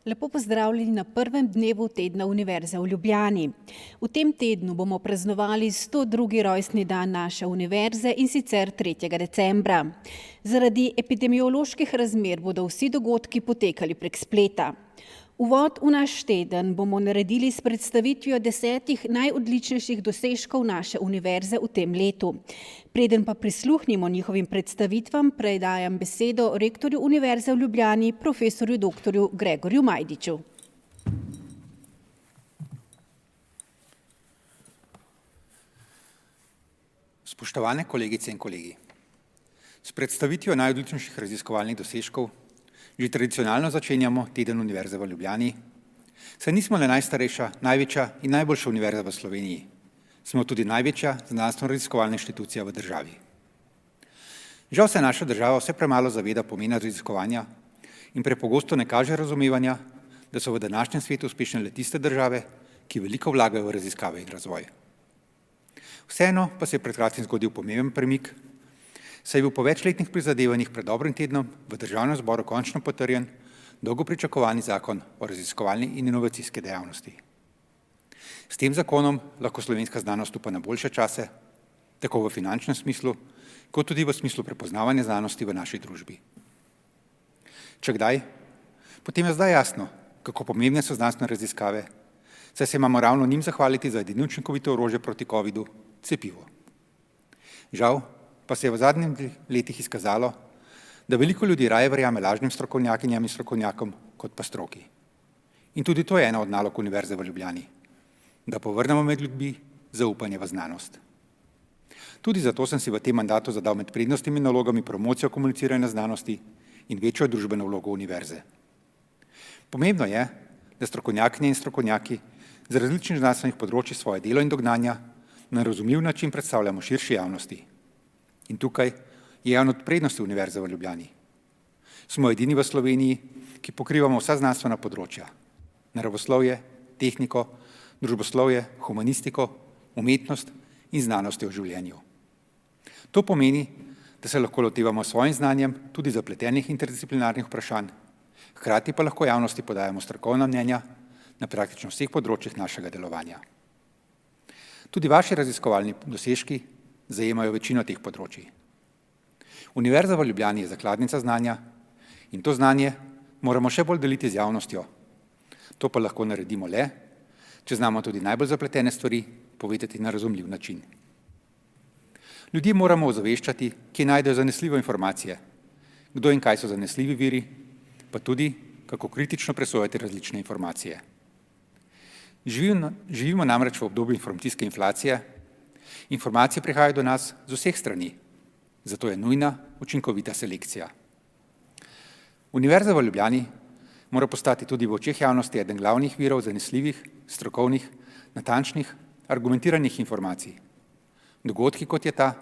Lepo pozdravljeni na prvem dnevu tedna Univerze v Ljubljani. V tem tednu bomo praznovali 102. rojstni dan naše univerze in sicer 3. decembra. Zaradi epidemioloških razmer bodo vsi dogodki potekali prek spleta. Uvod v naš teden bomo naredili s predstavitvijo 10 najodličnejših dosežkov naše univerze v tem letu. Preden pa prisluhnimo njihovim predstavitvam, predajam besedo rektorju Univerze v Ljubljani, profesorju dr. Gregorju Majdiču. Spoštovane kolegice in kolegi, s predstavitvijo najodličnejših raziskovalnih dosežkov že tradicionalno začenjamo teden Univerze v Ljubljani, saj nismo le najstarejša, največja in najboljša univerza v Sloveniji. Smo tudi največja znanstveno-raziskovalna inštitucija v državi. Žal se naša država vse premalo zaveda pomena raziskovanja in prepogosto ne kaže razumevanja, da so v današnjem svetu uspešne le tiste države, ki veliko vlagajo v raziskave in razvoj. Vseeno pa se je pred kratkim zgodil pomemben premik, saj je bil po večletnih prizadevanjih pred dobrim tednom v Državnem zboru končno potrjen dolgo pričakovani zakon o raziskovalni in inovacijski dejavnosti. S tem zakonom lahko slovenska znanost stopa na boljše čase, tako v finančnem smislu, kot tudi v smislu prepoznavanja znanosti v naši družbi. Če kdaj, potem je zdaj jasno, kako pomembne so znanstvene raziskave, saj se imamo ravno njim zahvaliti za edino učinkovito orožje proti covidu, cepivo. Žal pa se je v zadnjih letih izkazalo, da veliko ljudi raje verjame lažnim strokovnjakinjam in strokovnjakom kot pa stroki. In tudi to je ena od nalog Univerze v Ljubljani, da povrnemo med ljudmi zaupanje v znanost. Tudi zato sem si v tem mandatu zadal med prednostnimi nalogami promocijo komuniciranja znanosti in večjo družbeno vlogo univerze. Pomembno je, da strokovnjakinje in strokovnjaki z različnih znanstvenih področij svoje delo in dognanja na razumljiv način predstavljamo širši javnosti. In tukaj je ena od prednosti Univerze v Ljubljani. Smo edini v Sloveniji, ki pokrivamo vsa znanstvena področja: naravoslovje, tehniko, družboslovje, humanistiko, umetnost in znanosti o življenju. To pomeni, da se lahko lotevamo s svojim znanjem tudi zapletenih interdisciplinarnih vprašanj, hkrati pa lahko javnosti podajamo strokovna mnenja na praktično vseh področjih našega delovanja. Tudi vaši raziskovalni dosežki zajemajo večino teh področij. Univerza v Ljubljani je zakladnica znanja in to znanje moramo še bolj deliti z javnostjo. To pa lahko naredimo le, če znamo tudi najbolj zapletene stvari povedati na razumljiv način. Ljudje moramo ozaveščati, kje najdejo zanesljive informacije, kdo in kaj so zanesljivi viri, pa tudi, kako kritično presojati različne informacije. Živimo namreč v obdobju informacijske inflacije. Informacije prihajajo do nas z vseh strani, zato je nujna učinkovita selekcija. Univerza v Ljubljani mora postati tudi v očeh javnosti eden glavnih virov zanesljivih, strokovnih, natančnih, argumentiranih informacij. Dogodki, kot je ta,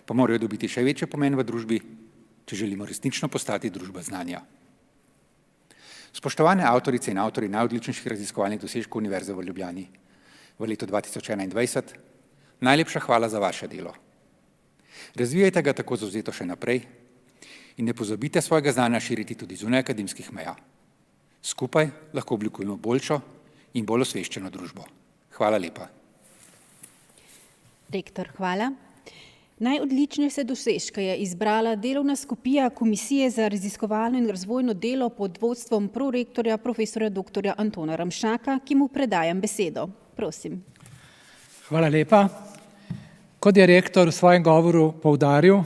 pa morajo dobiti še večji pomen v družbi, če želimo resnično postati družba znanja. Spoštovane avtorice in avtorji najodličnejših raziskovalnih dosežkov Univerze v Ljubljani v letu 2021, najlepša hvala za vaše delo. Razvijajte ga tako zavzeto še naprej in ne pozabite svojega znanja širiti tudi zunaj akademskih meja. Skupaj lahko oblikujemo boljšo in bolj osveščeno družbo. Hvala lepa. Rektor, hvala. Najodličnejše dosežke je izbrala delovna skupina Komisije za raziskovalno in razvojno delo pod vodstvom prorektorja profesorja dr. Antona Ramšaka, ki mu predajam besedo. Prosim. Hvala lepa. Kot je rektor v svojem govoru poudaril,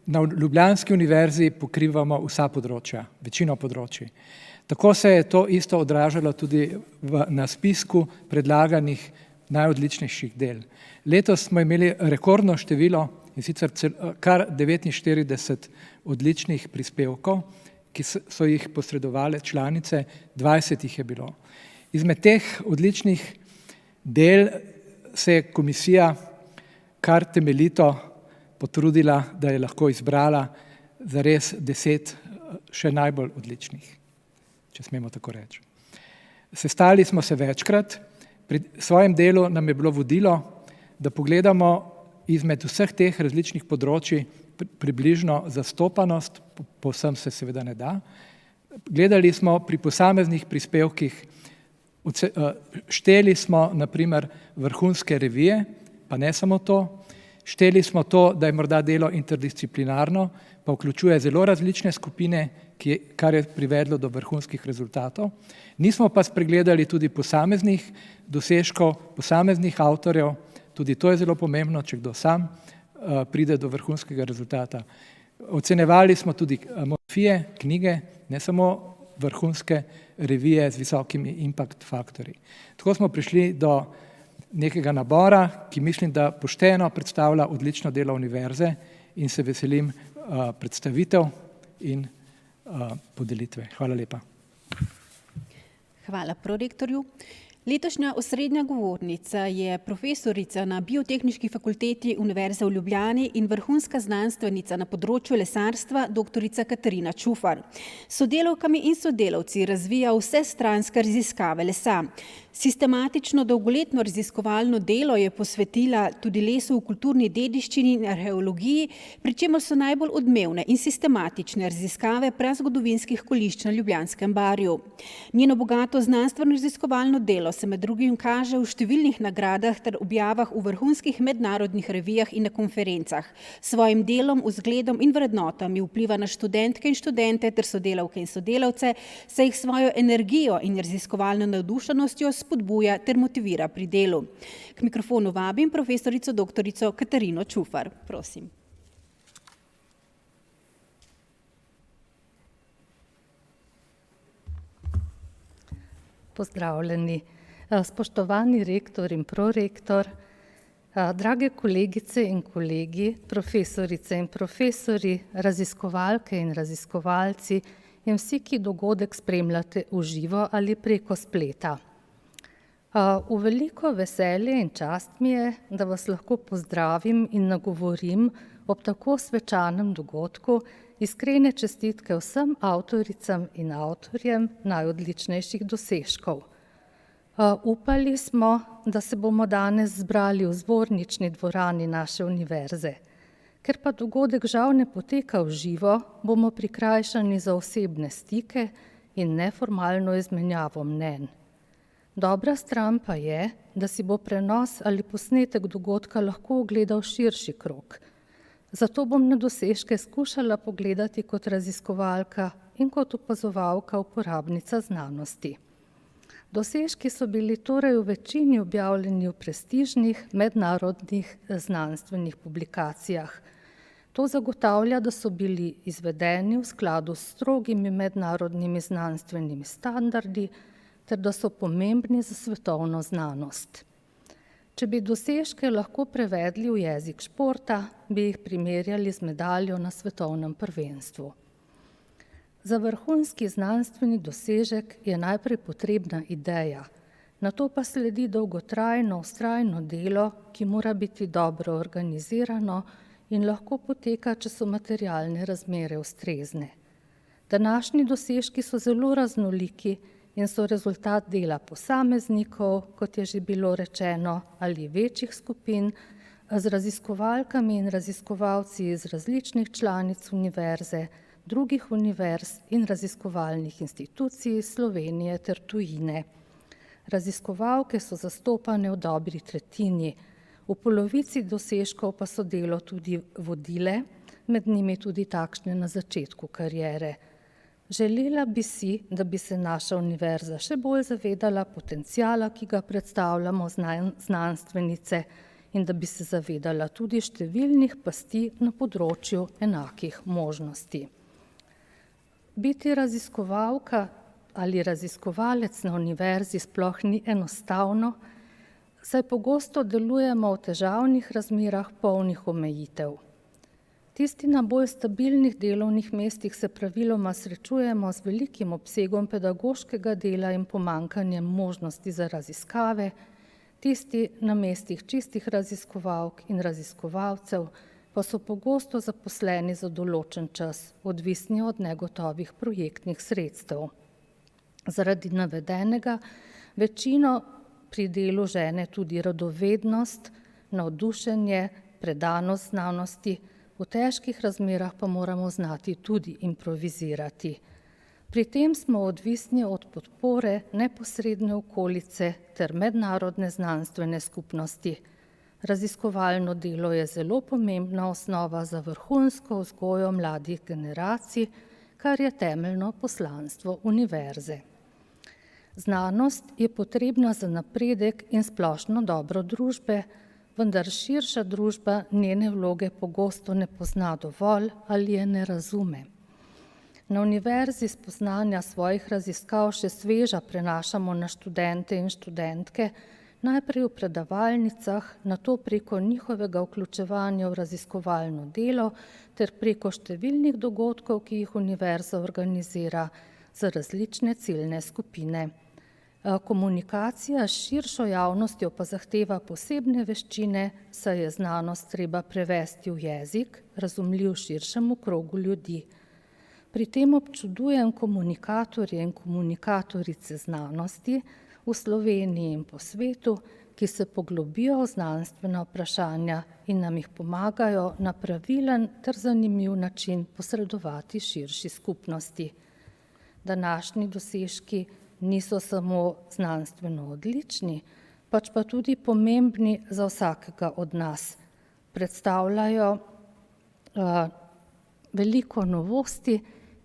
na Ljubljanski univerzi pokrivamo vsa področja, večino področij. Tako se je to isto odražalo tudi na spisku predlaganih najodličnejših del. Letos smo imeli rekordno število, in sicer kar 49 odličnih prispevkov, ki so jih posredovale članice, 20 jih je bilo. Izmed teh odličnih del se je komisija kar temeljito potrudila, da je lahko izbrala zares 10 še najbolj odličnih, če smemo tako reči. Sestali smo se večkrat, pri svojem delu nam je bilo vodilo, da pogledamo izmed vseh teh različnih področij približno zastopanost, povsem se seveda ne da, Gledali smo pri posameznih prispevkih, šteli smo naprimer vrhunske revije, pa ne samo to, šteli smo to, da je morda delo interdisciplinarno, pa vključuje zelo različne skupine, kar je privedlo do vrhunskih rezultatov. Nismo pa spregledali tudi posameznih dosežkov, posameznih avtorjev, tudi to je zelo pomembno, če kdo sam pride do vrhunskega rezultata. Ocenjevali smo tudi monografije, knjige, ne samo vrhunske revije z visokimi impact faktorji. Tako smo prišli do nekega nabora, ki mislim, da pošteno predstavlja odlično delo univerze in se veselim predstavitev in podelitve. Hvala lepa. Hvala prorektorju. Letošnja osrednja govornica je profesorica na Biotehniški fakulteti Univerze v Ljubljani in vrhunska znanstvenica na področju lesarstva, doktorica Katarina Čufar. S sodelavkami in sodelavci razvija vsestranske raziskave lesa. Sistematično dolgoletno raziskovalno delo je posvetila tudi lesu v kulturni dediščini in arheologiji, pri čemer so najbolj odmevne in sistematične raziskave prazgodovinskih kolišč na Ljubljanskem barju. Njeno bogato znanstveno raziskovalno delo se med drugim kaže v številnih nagradah ter objavah v vrhunskih mednarodnih revijah in na konferencah. Svojim delom, vzgledom in vrednotami vpliva na študentke in študente ter sodelavke in sodelavce, saj jih svojo energijo in raziskovalno navdušenostjo spodbuja ter motivira pri delu. K mikrofonu vabim profesorico doktorico Katarino Čufar. Prosim. Pozdravljeni. Spoštovani rektor in prorektor, drage kolegice in kolegi, profesorice in profesori, raziskovalke in raziskovalci in vsi, ki dogodek spremljate v živo ali preko spleta. V veliko veselje in čast mi je, da vas lahko pozdravim in nagovorim ob tako svečanem dogodku. Iskrene čestitke vsem avtoricam in avtorjem najodličnejših dosežkov. Upali smo, da se bomo danes zbrali v zbornični dvorani naše univerze. Ker pa dogodek žal ne poteka v živo, bomo prikrajšani za osebne stike in neformalno izmenjavo mnenj. Dobra stran pa je, da si bo prenos ali posnetek dogodka lahko ogledal širši krog. Zato bom na dosežke skušala pogledati kot raziskovalka in kot opazovalka, uporabnica znanosti. Dosežki so bili torej v večini objavljeni v prestižnih mednarodnih znanstvenih publikacijah. To zagotavlja, da so bili izvedeni v skladu s strogimi mednarodnimi znanstvenimi standardi ter da so pomembni za svetovno znanost. Če bi dosežke lahko prevedli v jezik športa, bi jih primerjali z medaljo na svetovnem prvenstvu. Za vrhunski znanstveni dosežek je najprej potrebna ideja, nato pa sledi dolgotrajno, vztrajno delo, ki mora biti dobro organizirano in lahko poteka, če so materialne razmere ustrezne. Današnji dosežki so zelo raznoliki in so rezultat dela posameznikov, kot je že bilo rečeno, ali večjih skupin, z raziskovalkami in raziskovalci iz različnih članic univerze, drugih univerz in raziskovalnih institucij Slovenije ter tujine. Raziskovalke so zastopane v dobri tretjini, v polovici dosežkov pa so delo tudi vodile, med njimi tudi takšne na začetku kariere. Želela bi si, da bi se naša univerza še bolj zavedala potenciala, ki ga predstavljamo znanstvenice, in da bi se zavedala tudi številnih pasti na področju enakih možnosti. Biti raziskovalka ali raziskovalec na univerzi sploh ni enostavno, saj pogosto delujemo v težavnih razmerah polnih omejitev. Tisti na bolj stabilnih delovnih mestih se praviloma srečujemo z velikim obsegom pedagoškega dela in pomanjkanjem možnosti za raziskave, tisti na mestih čistih raziskovalk in raziskovalcev pa so pogosto zaposleni za določen čas, odvisni od negotovih projektnih sredstev. Zaradi navedenega večino pri delu žene tudi radovednost, navdušenje, predanost znanosti, v težkih razmerah pa moramo znati tudi improvizirati. Pri tem smo odvisni od podpore neposredne okolice ter mednarodne znanstvene skupnosti. Raziskovalno delo je zelo pomembna osnova za vrhunsko vzgojo mladih generacij, kar je temeljno poslanstvo univerze. Znanost je potrebna za napredek in splošno dobro družbe, vendar širša družba njene vloge pogosto ne pozna dovolj ali je ne razume. Na univerzi spoznanja svojih raziskav še sveža prenašamo na študente in študentke, najprej v predavalnicah, nato preko njihovega vključevanja v raziskovalno delo ter preko številnih dogodkov, ki jih univerza organizira za različne ciljne skupine. Komunikacija s širšo javnostjo pa zahteva posebne veščine, saj je znanost treba prevesti v jezik, razumljiv širšemu krogu ljudi. Pri tem občudujem komunikatorje in komunikatorice znanosti v Sloveniji in po svetu, ki se poglobijo v znanstvena vprašanja in nam jih pomagajo na pravilen ter zanimiv način posredovati širši skupnosti. Današnji dosežki niso samo znanstveno odlični, pač pa tudi pomembni za vsakega od nas. Predstavljajo veliko novosti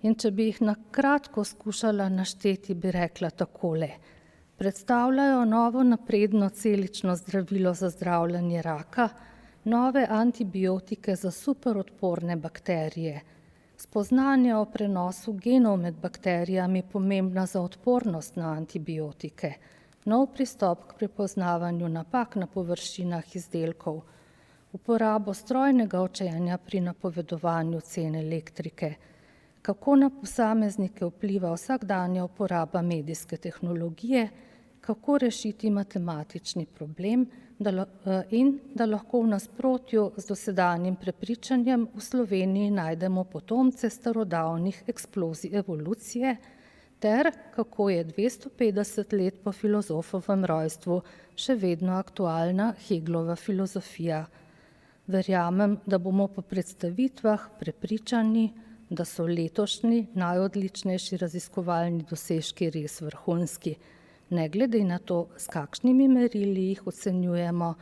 in če bi jih na kratko skušala našteti, bi rekla takole. Predstavljajo novo napredno celično zdravilo za zdravljenje raka, nove antibiotike za superodporne bakterije, spoznanje o prenosu genov med bakterijami pomembna za odpornost na antibiotike, nov pristop k prepoznavanju napak na površinah izdelkov, uporabo strojnega učenja pri napovedovanju cen elektrike, kako na posameznike vpliva vsakdanja uporaba medijske tehnologije, kako rešiti matematični problem in da lahko v nasprotju z dosedanjim prepričanjem v Sloveniji najdemo potomce starodavnih eksplozij evolucije ter kako je 250 let po filozofovem rojstvu še vedno aktualna Hegelova filozofija. Verjamem, da bomo po predstavitvah prepričani, da so letošnji najodličnejši raziskovalni dosežki res vrhunski, ne glede na to, s kakšnimi merili jih ocenjujemo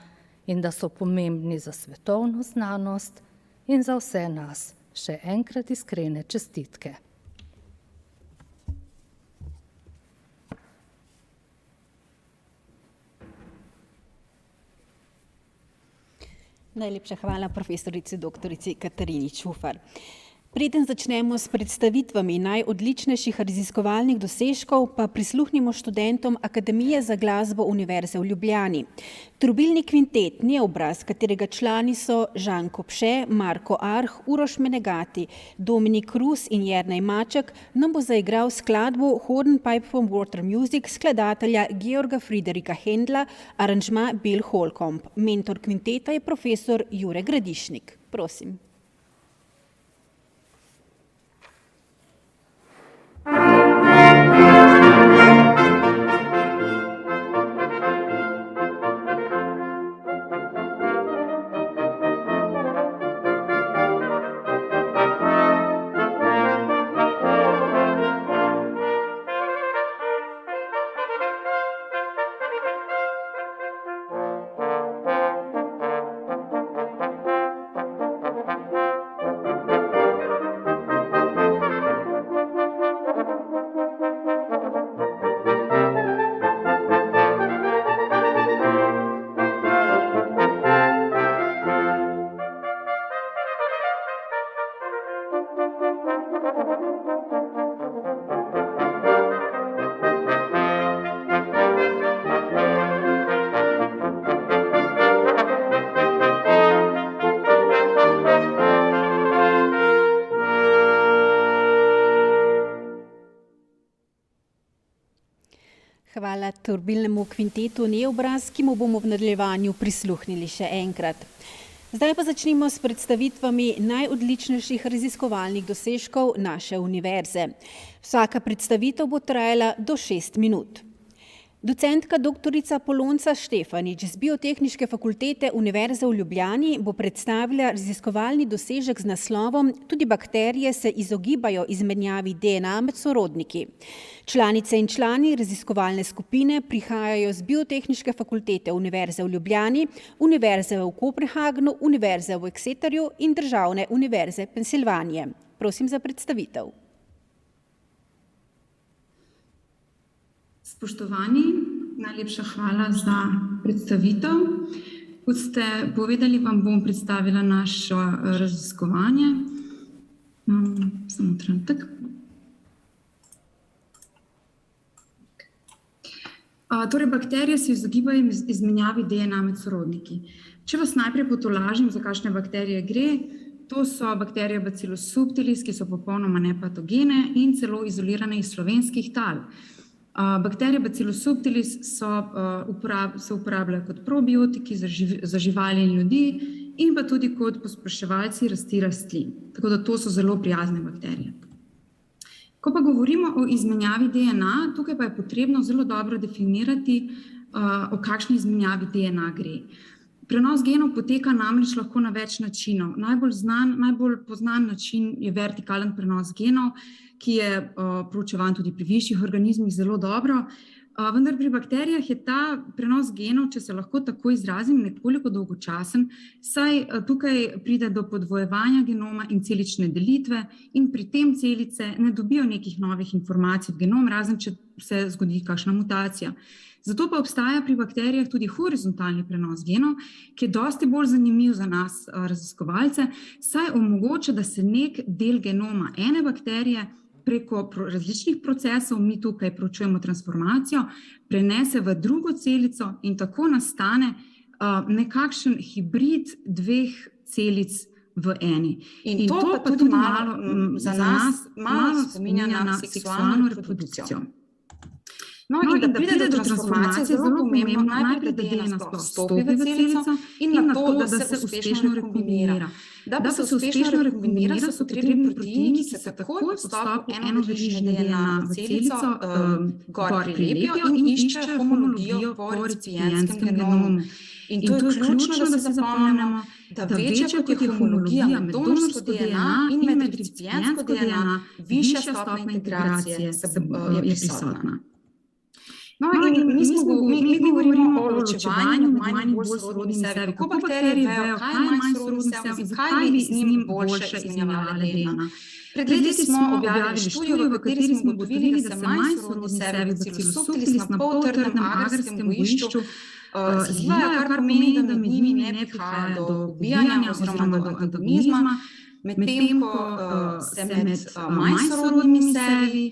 in da so pomembni za svetovno znanost in za vse nas. Še enkrat iskrene čestitke. Najlepša hvala profesorici doktorici Katarini Čufar. Preden začnemo s predstavitvami najodličnejših raziskovalnih dosežkov, pa prisluhnimo študentom Akademije za glasbo Univerze v Ljubljani. Trobilni kvintet Neobraz, katerega člani so Žan Kopše, Marko Arh, Uroš Menegati, Dominik Rus in Jernej Maček, nam bo zaigral skladbo Hornpipe from Water Music skladatelja Georga Friderika Händla, aranžma Bill Holcomb. Mentor kvinteta je profesor Jure Gradišnik. Prosim. Hvala trobilnemu kvintetu Neobraz, ki mu bomo v nadaljevanju prisluhnili še enkrat. Zdaj pa začnimo s predstavitvami najodličnejših raziskovalnih dosežkov naše univerze. Vsaka predstavitev bo trajala do 6 minut. Docentka doktorica Polonca Štefanič z Biotehniške fakultete Univerze v Ljubljani bo predstavila raziskovalni dosežek z naslovom Tudi bakterije se izogibajo izmenjavi DNA med sorodniki. Članice in člani raziskovalne skupine prihajajo z Biotehniške fakultete Univerze v Ljubljani, Univerze v Kopenhagnu, Univerze v Exeterju in Državne univerze Pensilvanije. Prosim za predstavitev. Spoštovani, najlepša hvala za predstavitev. Kot ste povedali, vam bom predstavila naše raziskovanje. Samo trenutek. Torej, bakterije se izogibajo izmenjavi DNA med sorodniki. Če vas najprej potolažim, za kakšne bakterije gre, to so bakterije Bacillus subtilis, ki so popolnoma nepatogene in celo izolirane iz slovenskih tal. Bakterije Bacillus subtilis se uporabljajo kot probiotiki za živali in ljudi in pa tudi kot pospeševalci rasti rastlin. Tako da to so zelo prijazne bakterije. Ko pa govorimo o izmenjavi DNA, tukaj pa je potrebno zelo dobro definirati, o kakšni izmenjavi DNA gre. Prenos genov poteka namreč lahko na več načinov. Najbolj poznan način je vertikalen prenos genov, ki je proučevan tudi pri višjih organizmih zelo dobro. Vendar pri bakterijah je ta prenos genov, če se lahko tako izrazim, nekoliko dolgočasen, saj tukaj pride do podvojevanja genoma in celične delitve in pri tem celice ne dobijo nekih novih informacij v genom, razen če se zgodi kakšna mutacija. Zato pa obstaja pri bakterijah tudi horizontalni prenos genov, ki je dosti bolj zanimiv za nas raziskovalce, saj omogoča, da se nek del genoma ene bakterije preko različnih procesov, mi tukaj proučujemo transformacijo, prenese v drugo celico in tako nastane nekakšen hibrid dveh celic v eni. In to pa tudi za nas malo spominja na seksualno reprodukcijo. No, in da pride do transformacije, zelo pomembno, najprej da DNA sploh vstopi v celico in na to, da se uspešno rekombinira. Da pa se uspešno rekombinira, so potrebni proteini, ki se takoj po vstopu enožežne DNA v celico gor prilepijo in iščejo homologijo po recipientskem genomu. In to je ključno, da se zapomnimo, da večja kot je homologija med donorsko DNA in med recipientsko DNA, višja stopnja integracije je prisotna. No, in mi govorimo o ločevanju med manj in bolj sorodnimi sebi. Kako bakterije vejo, kaj je manj sorodni sebi, zakaj bi z njim boljše izmenjavale DNA. Pred leti smo objavili študijo, v kateri smo ugotovili, da se manj sorodni sebi Bacillus subtilis na poltrdnem agarskem gojišču zlivajo, kar pomeni, da med njimi ne prihaja do ubijanja oziroma do antagonizma, medtem ko se med manj sorodnimi sebi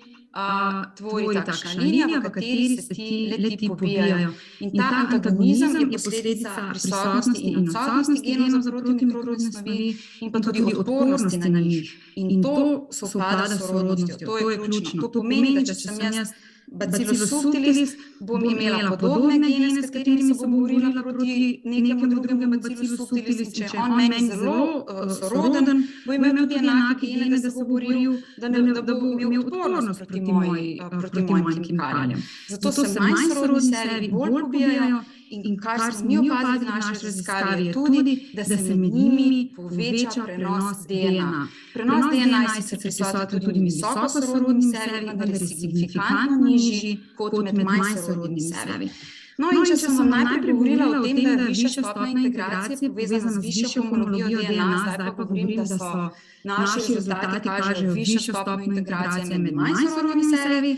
tvori takšna linija, v kateri se ti pobijajo. In ta antagonizem je posledica prisotnosti in odsotnosti genov za protimikrobne snovi in pa tudi odpornosti na njih. In to sovpada s sorodnostjo, to je ključno. To pomeni, da če sem jaz Bacillus subtilis, bom imela podobne gene, s katerimi se bom borila proti nekemu drugemu Bacillus subtilis, če on meni zelo soroden, bo imel tudi enake gene, da se bo boril, da bo imel odpornost proti mojim kemikalijam. Zato se manj sorodni sebi bolj pobijajo in kar smo mi opazili v naši raziskavi je tudi, da se med njimi poveča prenos DNA. Prenos DNA je sicer prisoten tudi med visokosorodnimi sebi, vendar je signifikantno nižji kot med manj sorodnimi sebi. No, in če sem najprej govorila o tem, da je višja stopnja integracije povezana z višjo homologijo DNA, zdaj pa govorim, da so naši rezultati kažejo višjo stopnjo integracije med manj sorodnimi sebi.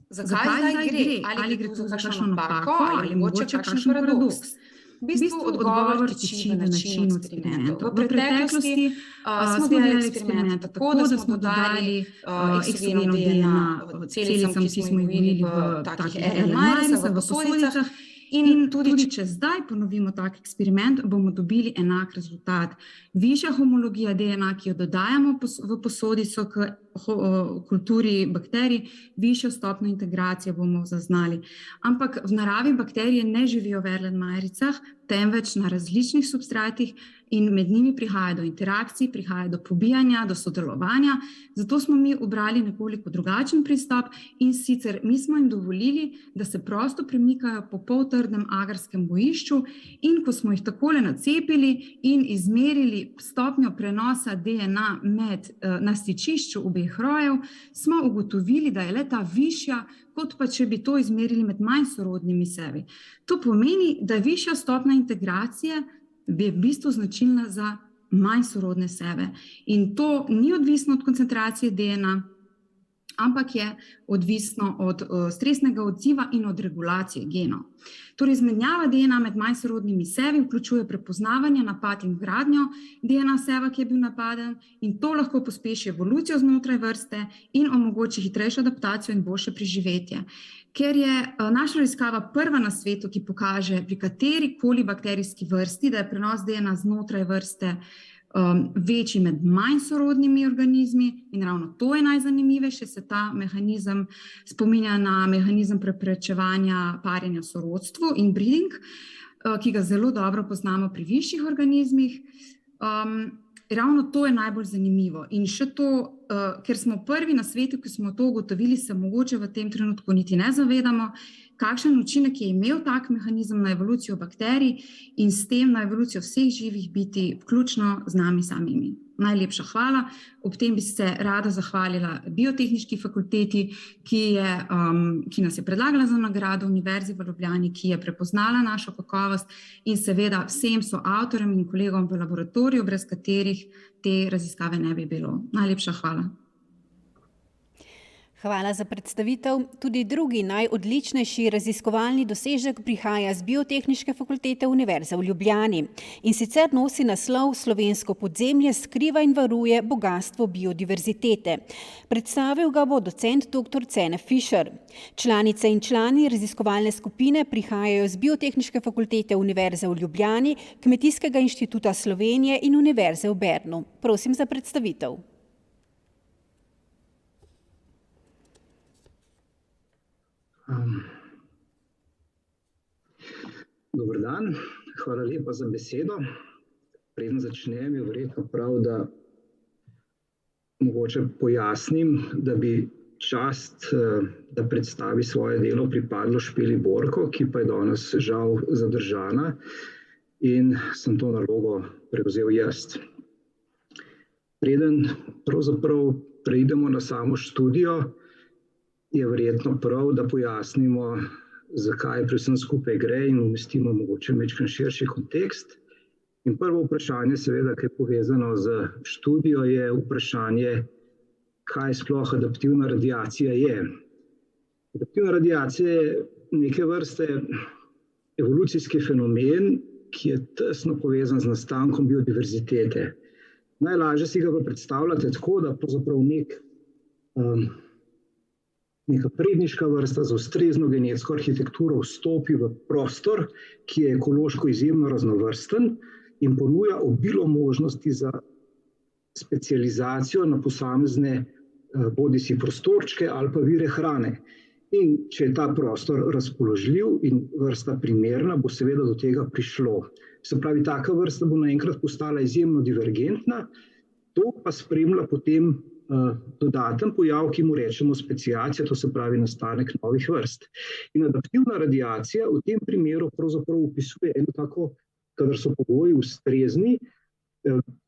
Zakaj zdaj gre? Ali gre tu za kakšno napako ali mogoče kakšen paradoks? V bistvu odgovor tiči v načinu eksperimentov. V preteklosti smo delali eksperiment tako, da smo dodali eksogenov DNA celicam, ki smo jih videli v takih RNA-jih, v posodicah. In tudi če zdaj ponovimo tak eksperiment, bomo dobili enak rezultat. Višja homologija DNA, ki jo dodajamo v posodico k kulturi bakterij, višjo stopnjo integracije bomo zaznali. Ampak v naravi bakterije ne živijo v Erlenmeyericah, temveč na različnih substratih in med njimi prihaja do interakcij, prihaja do pobijanja, do sodelovanja. Zato smo mi ubrali nekoliko drugačen pristop in sicer mi smo jim dovolili, da se prosto premikajo po poltrdem agarskem bojišču in ko smo jih takole nacepili in izmerili stopnjo prenosa DNA na stičišču obeh rojev, smo ugotovili, da je le-ta višja, kot pa če bi to izmerili med manj sorodnimi sebi. To pomeni, da višja stopnja integracije je v bistvu značilna za manj sorodne sebe. In to ni odvisno od koncentracije DNA, ampak je odvisno od stresnega odziva in od regulacije genov. Torej, izmenjava DNA med manj sorodnimi sebi vključuje prepoznavanje, napad in gradnjo DNA seva, ki je bil napaden, in to lahko pospeši evolucijo znotraj vrste in omogoči hitrejšo adaptacijo in boljše preživetje. Ker je naša raziskava prva na svetu, ki pokaže pri katerikoli bakterijski vrsti, da je prenos DNA znotraj vrste večji med manj sorodnimi organizmi, in ravno to je najzanimivejše, se ta mehanizem spominja na mehanizem preprečevanja parjenja sorodstvu, inbreeding, ki ga zelo dobro poznamo pri višjih organizmih. Ravno to je najbolj zanimivo. In še to, ker smo prvi na svetu, ki smo to ugotovili, se mogoče v tem trenutku niti ne zavedamo, kakšen učinek je imel tak mehanizem na evolucijo bakterij in s tem na evolucijo vseh živih biti, vključno z nami samimi. Najlepša hvala. Ob tem bi se rada zahvalila Biotehniški fakulteti, ki nas je predlagala za nagrado, Univerzi v Ljubljani, ki je prepoznala našo kakovost, in seveda vsem soavtorjem in kolegom v laboratoriju, brez katerih te raziskave ne bi bilo. Najlepša hvala. Hvala za predstavitev. Tudi drugi najodličnejši raziskovalni dosežek prihaja z Biotehniške fakultete Univerze v Ljubljani. In sicer nosi naslov Slovensko podzemlje skriva in varuje bogastvo biodiverzitete. Predstavil ga bo docent dr. Cene Fišer. Članice in člani raziskovalne skupine prihajajo z Biotehniške fakultete Univerze v Ljubljani, Kmetijskega inštituta Slovenije in Univerze v Bernu. Prosim za predstavitev. Dober dan, hvala lepa za besedo. Preden začnem, je verjetno prav, da mogoče pojasnim, da bi čast, da predstavi svoje delo, pripadlo Špeli Borko, ki pa je danes žal zadržana in sem to nalogo prevzel jaz. Preden pravzaprav preidemo na samo študijo, je verjetno prav, da pojasnimo, zakaj pri vsem skupaj gre in umestimo mogoče majčkeno širši kontekst. In prvo vprašanje, seveda, ki je povezano z študijo, je vprašanje, kaj sploh adaptivna radiacija je. Adaptivna radiacija je neke vrste evolucijski fenomen, ki je tesno povezan z nastankom biodiverzitete. Najlažje si ga predstavljate tako, da pravzaprav neka predniška vrsta z ustrezno genetsko arhitekturo vstopi v prostor, ki je ekološko izjemno raznovrsten in ponuja obilo možnosti za specializacijo na posamezne bodisi prostorčke ali pa vire hrane. In če je ta prostor razpoložljiv in vrsta primerna, bo seveda do tega prišlo. Se pravi, taka vrsta bo naenkrat postala izjemno divergentna, to pa spremlja potem dodaten pojav, ki mu rečemo speciacija, to se pravi nastanek novih vrst. In adaptivna radiacija v tem primeru pravzaprav opisuje eno tako, kadar so pogoji ustrezni,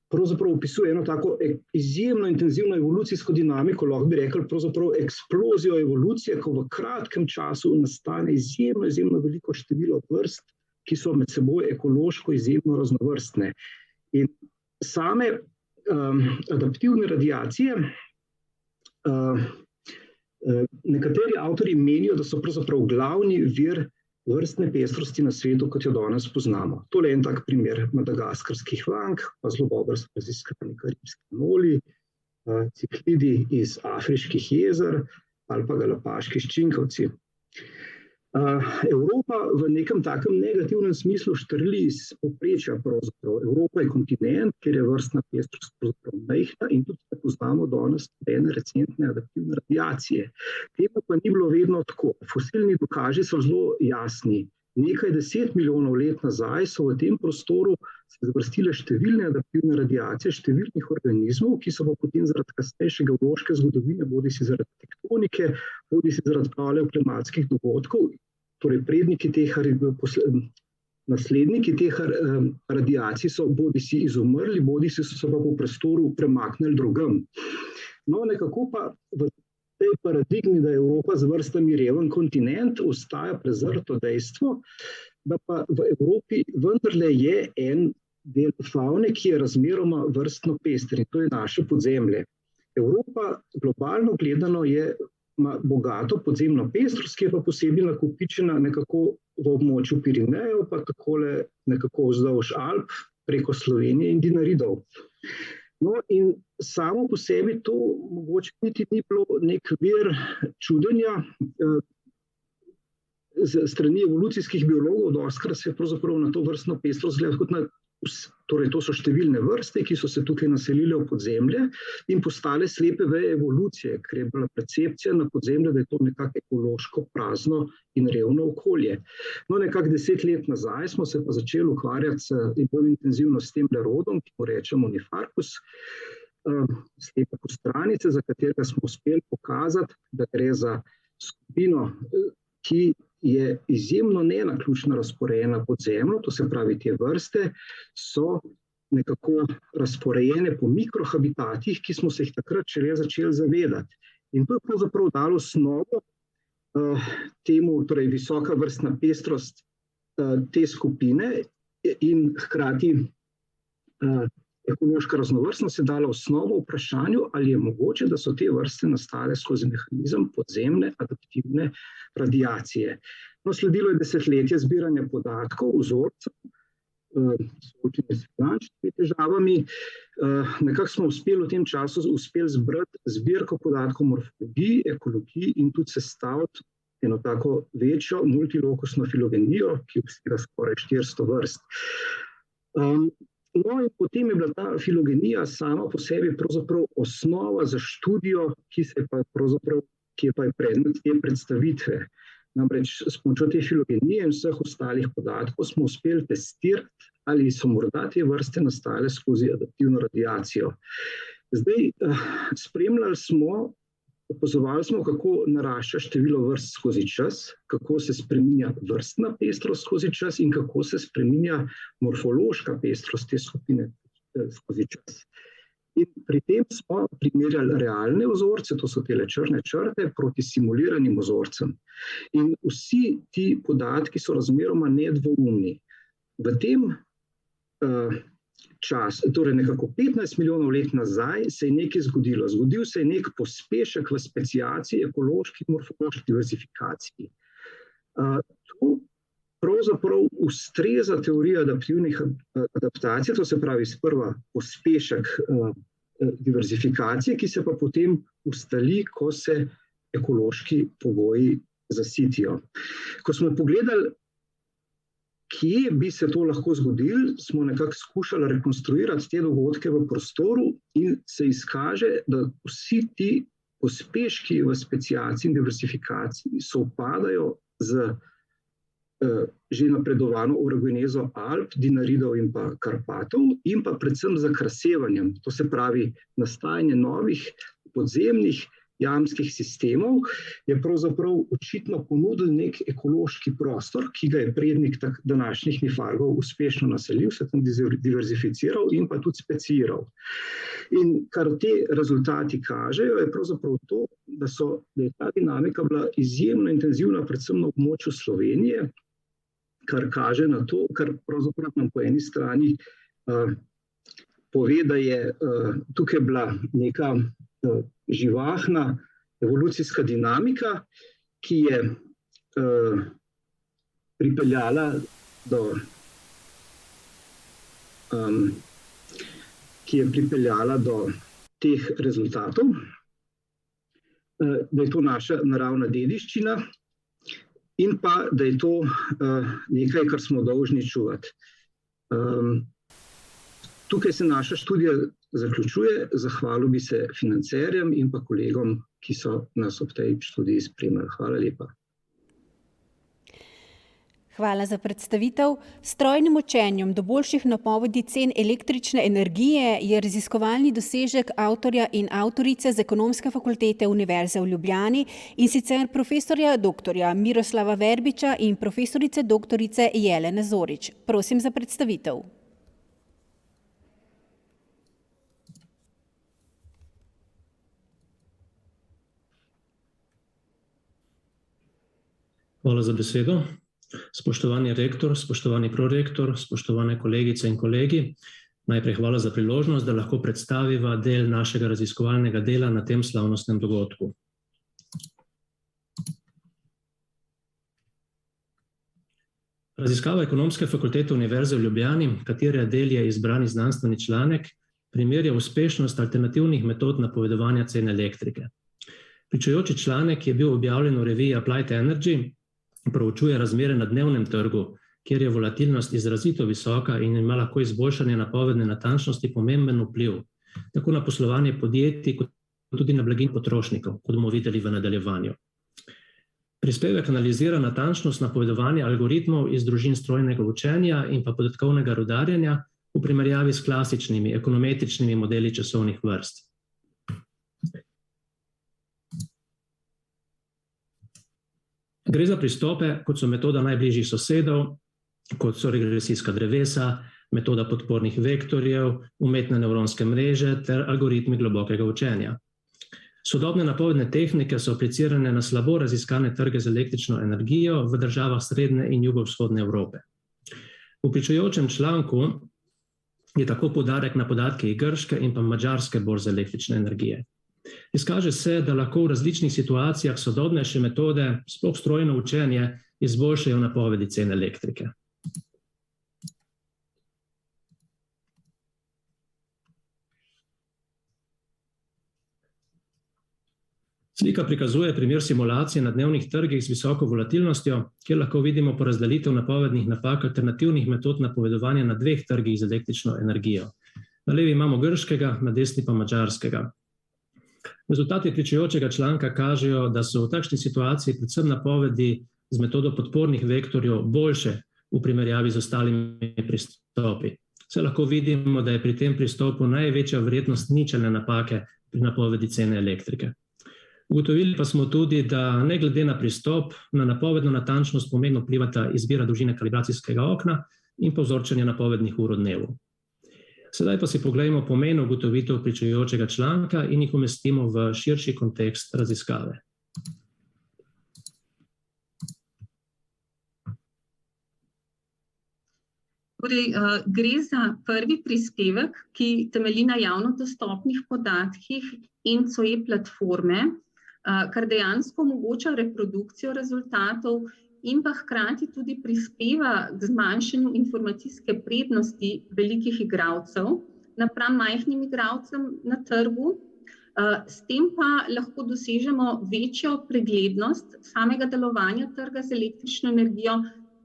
pravzaprav opisuje eno tako izjemno intenzivno evolucijsko dinamiko, lahko bi rekli pravzaprav eksplozijo evolucije, ko v kratkem času nastane izjemno veliko število vrst, ki so med seboj ekološko izjemno raznovrstne. In same adaptivne radiacije, nekateri avtorji menijo, da so pravzaprav glavni vir vrstne pestrosti na svetu, kot jo danes poznamo. Tole je en tak primer madagaskarskih vank, pa zelo dobro raziskani karibski moli, ciklidi iz afriških jezer ali pa galapaški ščinkavci. Evropa v nekem takem negativnem smislu štrli iz povprečja pravzaprav. Evropa je kontinent, kjer je vrstna pestrost pravzaprav majhna in tudi ne poznamo danes nobene recentne adaptivne radiacije. Temu pa ni bilo vedno tako. Fosilni dokazi so zelo jasni. Nekaj 10 milijonov let nazaj so v tem prostoru se zvrstile številne adaptivne radiacije številnih organizmov, ki so pa potem zaradi kasnejše geološke zgodovine, bodisi zaradi tektonike, bodisi zaradi paleoklimatskih dogodkov, torej predniki teh, nasledniki teh radiacij so bodisi izumrli, bodisi so se pa po prostoru premaknili drugam. No, nekako pa v tej paradigmi, da je Evropa z vrstami reven kontinent, ostaja prezrto dejstvo, da pa v Evropi vendarle je en del favne, ki je razmeroma vrstno pester in to je naše podzemlje. Evropa globalno gledano ima bogato podzemno pestrost, ki je pa posebej nakopičena nekako v območju Pirinejev, pa takole nekako vzdolž Alp, preko Slovenije in Dinaridov. No, in samo po sebi to mogoče niti ni bilo nek vir čudenja strani evolucijskih biologov, dostikrat se je pravzaprav na to vrstno pestrost gledalo kot na, torej to so številne vrste, ki so se tukaj naselile v podzemlje in postale slepe veje evolucije, ker je bila percepcija na podzemlju, da je to nekako ekološko prazno in revno okolje. No, nekako 10 let nazaj smo se pa začeli ukvarjati in bolj intenzivno s tem rodom, ki mu rečemo Nifarcus, slepe postranice, za katerega smo uspeli pokazati, da gre za skupino, ki je izjemno nenaključno razporejena pod zemljo, to se pravi, te vrste so nekako razporejene po mikrohabitatih, ki smo se jih takrat šele začeli zavedati. In to je pravzaprav dalo osnovo temu, torej visoka vrstna pestrost te skupine in hkrati ekološka raznovrstnost je dala osnovo vprašanju, ali je mogoče, da so te vrste nastale skozi mehanizem podzemne adaptivne radiacije. No, sledilo je desetletje zbiranja podatkov, vzorcev, soočenja s finančnimi težavami. Nekako smo uspeli v tem času zbrati zbirko podatkov o morfologiji, ekologiji in tudi sestaviti eno tako večjo multilokusno filogenijo, ki obsega skoraj 400 vrst. No, in potem je bila ta filogenija sama po sebi pravzaprav osnova za študijo, ki je pa predmet te predstavitve. Namreč s pomočjo te filogenije in vseh ostalih podatkov smo uspeli testirati, ali so morda te vrste nastale skozi adaptivno radiacijo. Zdaj, spremljali smo, opazovali smo, kako narašča število vrst skozi čas, kako se spreminja vrstna pestrost skozi čas in kako se spreminja morfološka pestrost te skupine skozi čas. In pri tem smo primerjali realne vzorce, to so tele črne črte, proti simuliranim vzorcem. In vsi ti podatki so razmeroma nedvoumni. V tem torej nekako 15 milijonov let nazaj se je nekaj zgodilo. Zgodil se je nek pospešek v speciaciji, ekološki in morfološki diverzifikaciji. To pravzaprav ustreza teorija adaptivnih adaptacij, to se pravi sprva pospešek diverzifikacije, ki se pa potem ustali, ko se ekološki pogoji zasitijo. Ko smo pogledali, kje bi se to lahko zgodilo, smo nekako skušali rekonstruirati te dogodke v prostoru in se izkaže, da vsi ti pospeški v speciaciji in diversifikaciji sovpadajo z že napredovano orogenezo Alp, Dinaridov in pa Karpatov in pa predvsem z zakrasevanjem, to se pravi nastajanje novih podzemnih jamskih sistemov, je pravzaprav očitno ponudil nek ekološki prostor, ki ga je prednik današnjih Nifargov uspešno naselil, se tam diverzificiral in pa tudi speciiral. In kar te rezultati kažejo, je pravzaprav to, da je ta dinamika bila izjemno intenzivna, predvsem na območju Slovenije, kar kaže na to, kar pravzaprav nam po eni strani pove, da je tukaj bila neka živahna evolucijska dinamika, ki je pripeljala do teh rezultatov, da je to naša naravna dediščina in pa, da je to nekaj, kar smo dolžni čuvati. Tukaj se naša študija zaključuje. Zahvalil bi se financerjem in pa kolegom, ki so nas ob tej študiji spremljali. Hvala lepa. Hvala za predstavitev. S strojnim učenjem do boljših napovedi cen električne energije je raziskovalni dosežek avtorja in avtorice z Ekonomske fakultete Univerze v Ljubljani, in sicer profesorja dr. Miroslava Verbiča in profesorice dr. Jelene Zorič. Prosim za predstavitev. Hvala za besedo. Spoštovani rektor, spoštovani prorektor, spoštovane kolegice in kolegi, najprej hvala za priložnost, da lahko predstaviva del našega raziskovalnega dela na tem slavnostnem dogodku. Raziskava Ekonomske fakultete Univerze v Ljubljani, katere del je izbrani znanstveni članek, primerja uspešnost alternativnih metod napovedovanja cen elektrike. Pričujoči članek je bil objavljen v reviji Applied Energy, proučuje razmere na dnevnem trgu, kjer je volatilnost izrazito visoka in ima lahko izboljšanje napovedne natančnosti pomemben vpliv, tako na poslovanje podjetij, kot tudi na blaginjo potrošnikov, kot bomo videli v nadaljevanju. Prispevek analizira natančnost napovedovanja algoritmov iz družin strojnega učenja in pa podatkovnega rudarjenja v primerjavi s klasičnimi ekonometričnimi modeli časovnih vrst. Gre za pristope, kot so metoda najbližjih sosedov, kot so regresijska drevesa, metoda podpornih vektorjev, umetne nevronske mreže ter algoritmi globokega učenja. Sodobne napovedne tehnike so aplicirane na slabo raziskane trge z električno energijo v državah srednje in jugovzhodne Evrope. V pričujočem članku je tako poudarek na podatke grške in pa madžarske borze električne energije. Izkaže se, da lahko v različnih situacijah sodobnejše metode, sploh strojno učenje, izboljšajo napovedi cen elektrike. Slika prikazuje primer simulacije na dnevnih trgih z visoko volatilnostjo, kjer lahko vidimo porazdelitev napovednih napak alternativnih metod napovedovanja na dveh trgih z električno energijo. Na levi imamo grškega, na desni pa madžarskega. Rezultati pričujočega članka kažejo, da so v takšni situaciji predvsem napovedi z metodo podpornih vektorjev boljše v primerjavi z ostalimi pristopi. Se lahko vidimo, da je pri tem pristopu največja verjetnost ničelne napake pri napovedi cene elektrike. Ugotovili pa smo tudi, da ne glede na pristop, na napovedno natančnost pomembno vplivata izbira dolžine kalibracijskega okna in pa vzorčenje napovednih ur v dnevu. Sedaj pa si poglejmo pomen ugotovitev pričujočega članka in jih umestimo v širši kontekst raziskave. Torej, gre za prvi prispevek, ki temelji na javno dostopnih podatkih ENCOE platforme, kar dejansko omogoča reprodukcijo rezultatov in pa hkrati tudi prispeva k zmanjšanju informacijske prednosti velikih igralcev napram majhnim igralcem na trgu. S tem pa lahko dosežemo večjo preglednost samega delovanja trga z električno energijo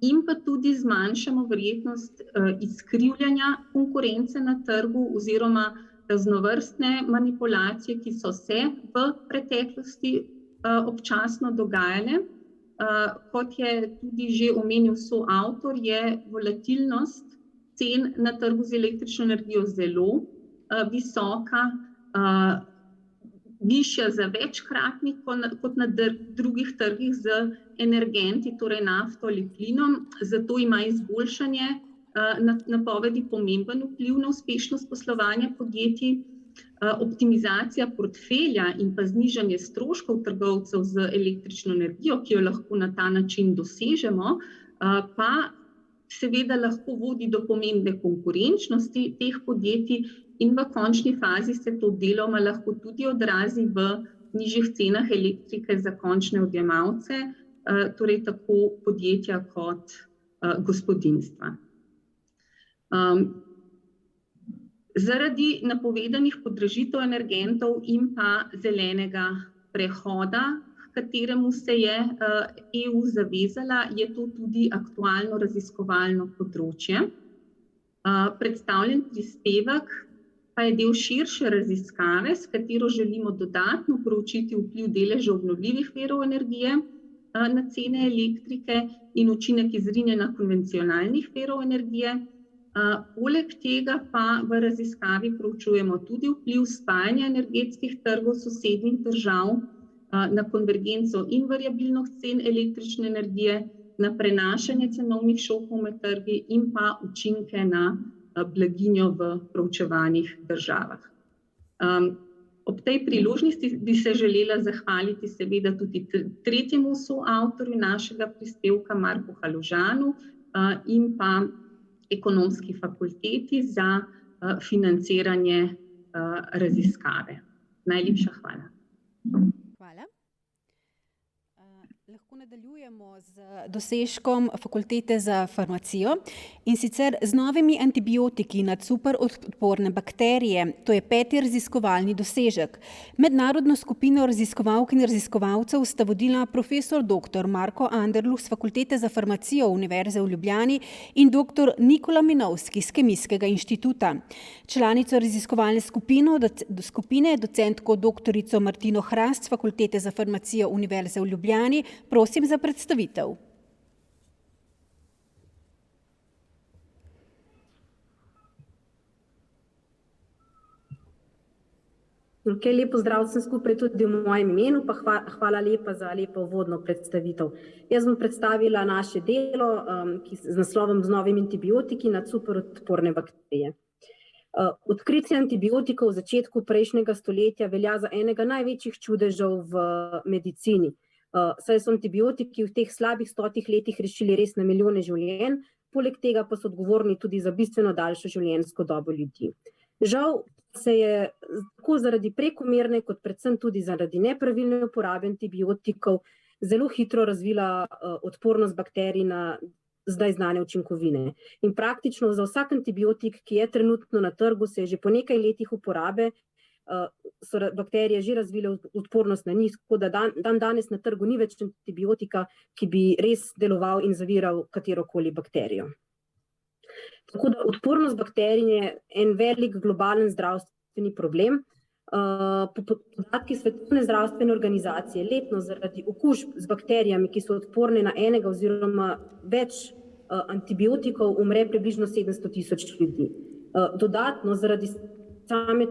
in pa tudi zmanjšamo verjetnost izkrivljanja konkurence na trgu oziroma raznovrstne manipulacije, ki so se v preteklosti občasno dogajale. Kot je tudi že omenil soavtor, je volatilnost cen na trgu z električno energijo zelo visoka, višja za večkratnik kot na drugih trgih z energenti, torej nafto ali plinom, zato ima izboljšanje napovedi pomemben vpliv na uspešnost poslovanja podjetij. Optimizacija portfelja in pa znižanje stroškov trgovcev z električno energijo, ki jo lahko na ta način dosežemo, pa seveda lahko vodi do pomembne konkurenčnosti teh podjetij in v končni fazi se to deloma lahko tudi odrazi v nižjih cenah elektrike za končne odjemalce, torej tako podjetja kot gospodinjstva. Zaradi napovedanih podražitev energentov in pa zelenega prehoda, kateremu se je EU zavezala, je to tudi aktualno raziskovalno področje. Predstavljen prispevek pa je del širše raziskave, s katero želimo dodatno proučiti vpliv deleža obnovljivih virov energije na cene elektrike in učinek izrinjanja konvencionalnih virov energije. Poleg tega pa v raziskavi proučujemo tudi vpliv spajanja energetskih trgov sosednjih držav na konvergenco in variabilnost cen električne energije, na prenašanje cenovnih šokov med trgi in pa učinke na blaginjo v proučevanih državah. Ob tej priložnosti bi se želela zahvaliti seveda tudi tretjemu soavtorju našega prispevka, Marku Halužanu, in pa Ekonomski fakulteti za financiranje raziskave. Najlepša hvala. Hvala. Lahko nadaljujemo z dosežkom Fakultete za farmacijo, in sicer z novimi antibiotiki na superodporne bakterije. To je 5. raziskovalni dosežek. Mednarodno skupino raziskovalk in raziskovalcev sta vodila profesor dr. Marko Anderluh z Fakultete za farmacijo Univerze v Ljubljani in dr. Nikola Minovski z Kemijskega inštituta. Članico raziskovalne skupine docentko dr. Martino Hrast z Fakultete za farmacijo Univerze v Ljubljani prosim za predstavitev. Lep pozdrav vsem skupaj tudi v mojem imenu, pa hvala lepa za lepo uvodno predstavitev. Jaz bom predstavila naše delo z naslovom Z novimi antibiotiki na superodporne bakterije. Odkritje antibiotikov v začetku prejšnjega stoletja velja za enega največjih čudežev v medicini. Saj so antibiotiki v teh slabih 100 letih rešili res na milijone življenj, poleg tega pa so odgovorni tudi za bistveno daljšo življenjsko dobo ljudi. Žal se je tako zaradi prekomerne kot predvsem tudi zaradi nepravilne uporabe antibiotikov zelo hitro razvila odpornost bakterij na zdaj znane učinkovine. In praktično za vsak antibiotik, ki je trenutno na trgu, se je že po nekaj letih uporabe so bakterije že razvile odpornost na njih, tako da danes na trgu ni več antibiotika, ki bi res deloval in zaviral katerokoli bakterijo. Tako da odpornost bakterij je en velik globalen zdravstveni problem. Po podatkih Svetovne zdravstvene organizacije letno zaradi okužb z bakterijami, ki so odporne na enega oziroma več antibiotikov, umre približno 700.000 ljudi. Dodatno zaradi same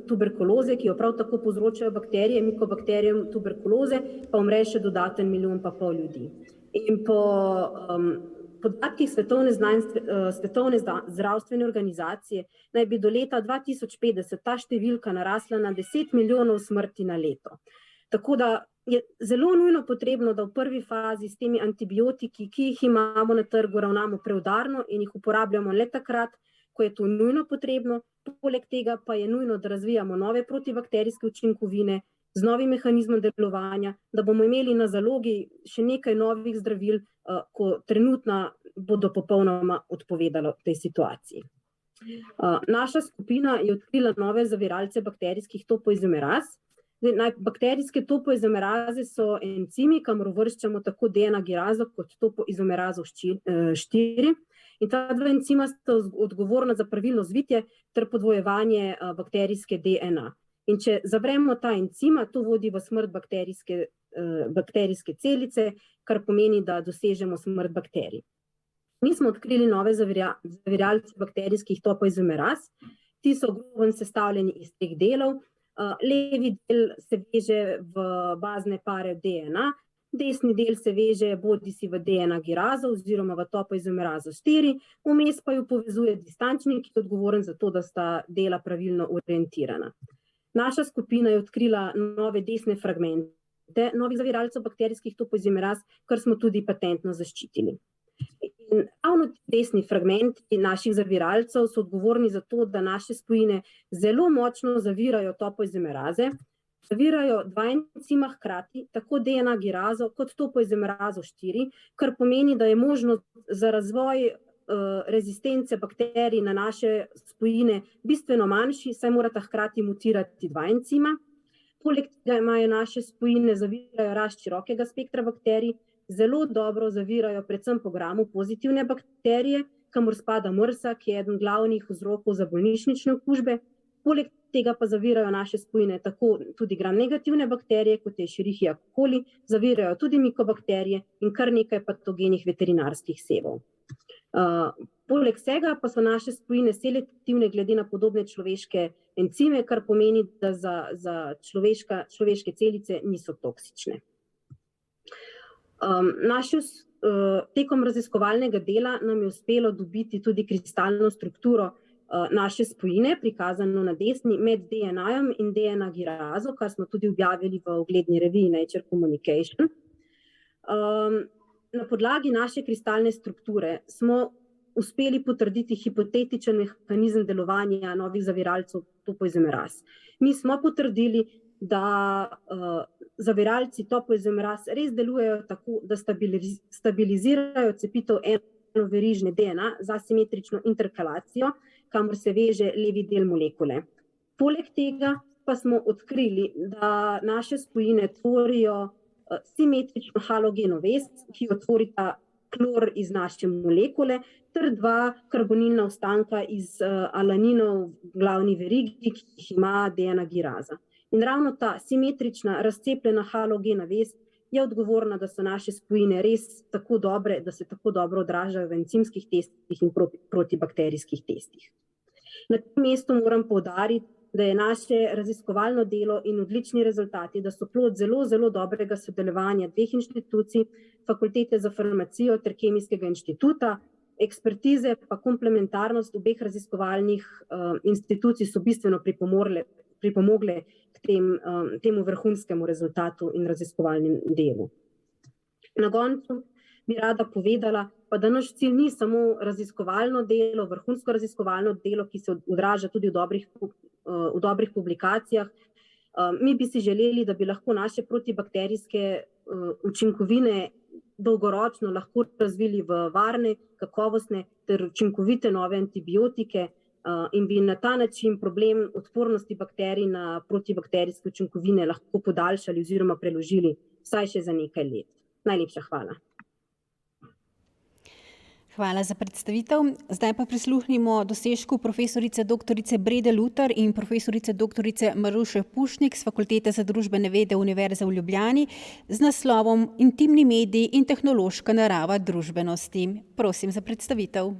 tuberkuloze, ki jo prav tako povzročajo bakterije, mikobakterijum tuberkuloze, pa umre še dodaten 1,5 milijona ljudi. In po podatkih Svetovne zdravstvene organizacije naj bi do leta 2050 ta številka narasla na 10 milijonov smrti na leto. Tako da je zelo nujno potrebno, da v prvi fazi s temi antibiotiki, ki jih imamo na trgu, ravnamo preudarno in jih uporabljamo le takrat, ko je to nujno potrebno. Poleg tega pa je nujno, da razvijamo nove protibakterijske učinkovine z novim mehanizmom delovanja, da bomo imeli na zalogi še nekaj novih zdravil, ko trenutna bodo popolnoma odpovedala v tej situaciji. Naša skupina je odkrila nove zaviralce bakterijskih topoizomeraz. Bakterijske topoizomeraze so encimi, kamor uvrščamo tako DNA girazo kot topoizomerazo 4. In ta dva encima sta odgovorna za pravilno zvitje ter podvojevanje bakterijske DNA. In če zavremo ta encima, to vodi v smrt bakterijske celice, kar pomeni, da dosežemo smrt bakterij. Mi smo odkrili nove zaviralce bakterijskih topoizomeraz. Ti so grobo sestavljeni iz 3 delov. Levi del se veže v bazne pare DNA, desni del se veže bodisi v DNA girazo oziroma v topoizomerazo 4, vmes pa jo povezuje distančnik, ki je odgovoren za to, da sta dela pravilno orientirana. Naša skupina je odkrila nove desne fragmente novih zaviralcev bakterijskih topoizomeraz, kar smo tudi patentno zaščitili. In ravno desni fragmenti naših zaviralcev so odgovorni za to, da naše spojine zelo močno zavirajo topoizomeraze, zavirajo 2 encima hkrati, tako DNA girazo kot topoizomerazo 4, kar pomeni, da je možnost za razvoj rezistence bakterij na naše spojine bistveno manjši, saj morata hkrati mutirati 2 encima. Poleg tega imajo naše spojine, zavirajo rast širokega spektra bakterij, zelo dobro zavirajo predvsem po gramu pozitivne bakterije, kamor spada MRSA, ki je eden glavnih vzrokov za bolnišnične okužbe. Poleg tega pa zavirajo naše spojine tako tudi gram negativne bakterije, kot je Escherichia coli, zavirajo tudi mikobakterije in kar nekaj patogenih veterinarskih sevov. Poleg vsega pa so naše spojine selektivne glede na podobne človeške encime, kar pomeni, da za človeške celice niso toksične. Tekom raziskovalnega dela nam je uspelo dobiti tudi kristalno strukturo naše spojine, prikazano na desni, med DNA-jem in DNA girazo, kar smo tudi objavili v ugledni reviji Nature Communication. Na podlagi naše kristalne strukture smo uspeli potrditi hipotetičen mehanizem delovanja novih zaviralcev topoizomeraz. Mi smo potrdili, da zaviralci topoizomeraz res delujejo tako, da stabilizirajo cepitev enoverižne DNA za asimetrično interkalacijo, kamor se veže levi del molekule. Poleg tega pa smo odkrili, da naše spojine tvorijo simetrično halogeno vez, ki jo tvorita klor iz naše molekule, ter dva karbonilna ostanka iz alaninov v glavni verigi, ki jih ima DNA giraza. In ravno ta simetrična, razcepljena halogena vez je odgovorna, da so naše spojine res tako dobre, da se tako dobro odražajo v encimskih testih in protibakterijskih testih. Na tem mestu moram poudariti, da je naše raziskovalno delo in odlični rezultati, da so plod zelo, zelo dobrega sodelovanja dveh inštitucij, Fakultete za farmacijo ter Kemijskega inštituta, ekspertize pa komplementarnost obeh raziskovalnih institucij so bistveno pripomogle k temu vrhunskemu rezultatu in raziskovalnem delu. Na koncu bi rada povedala, pa da naš cilj ni samo raziskovalno delo, vrhunsko raziskovalno delo, ki se odraža tudi v dobrih publikacijah. Mi bi si želeli, da bi lahko naše protibakterijske učinkovine dolgoročno lahko razvili v varne, kakovostne ter učinkovite nove antibiotike in bi na ta način problem odpornosti bakterij na protibakterijske učinkovine lahko podaljšali oziroma preložili vsaj še za nekaj let. Najlepša hvala. Hvala za predstavitev. Zdaj pa prisluhnimo dosežku profesorice doktorice Brede Lutar in profesorice doktorice Maruše Pušnik z Fakultete za družbene vede Univerze v Ljubljani z naslovom Intimni mediji in tehnološka narava družbenosti. Prosim za predstavitev.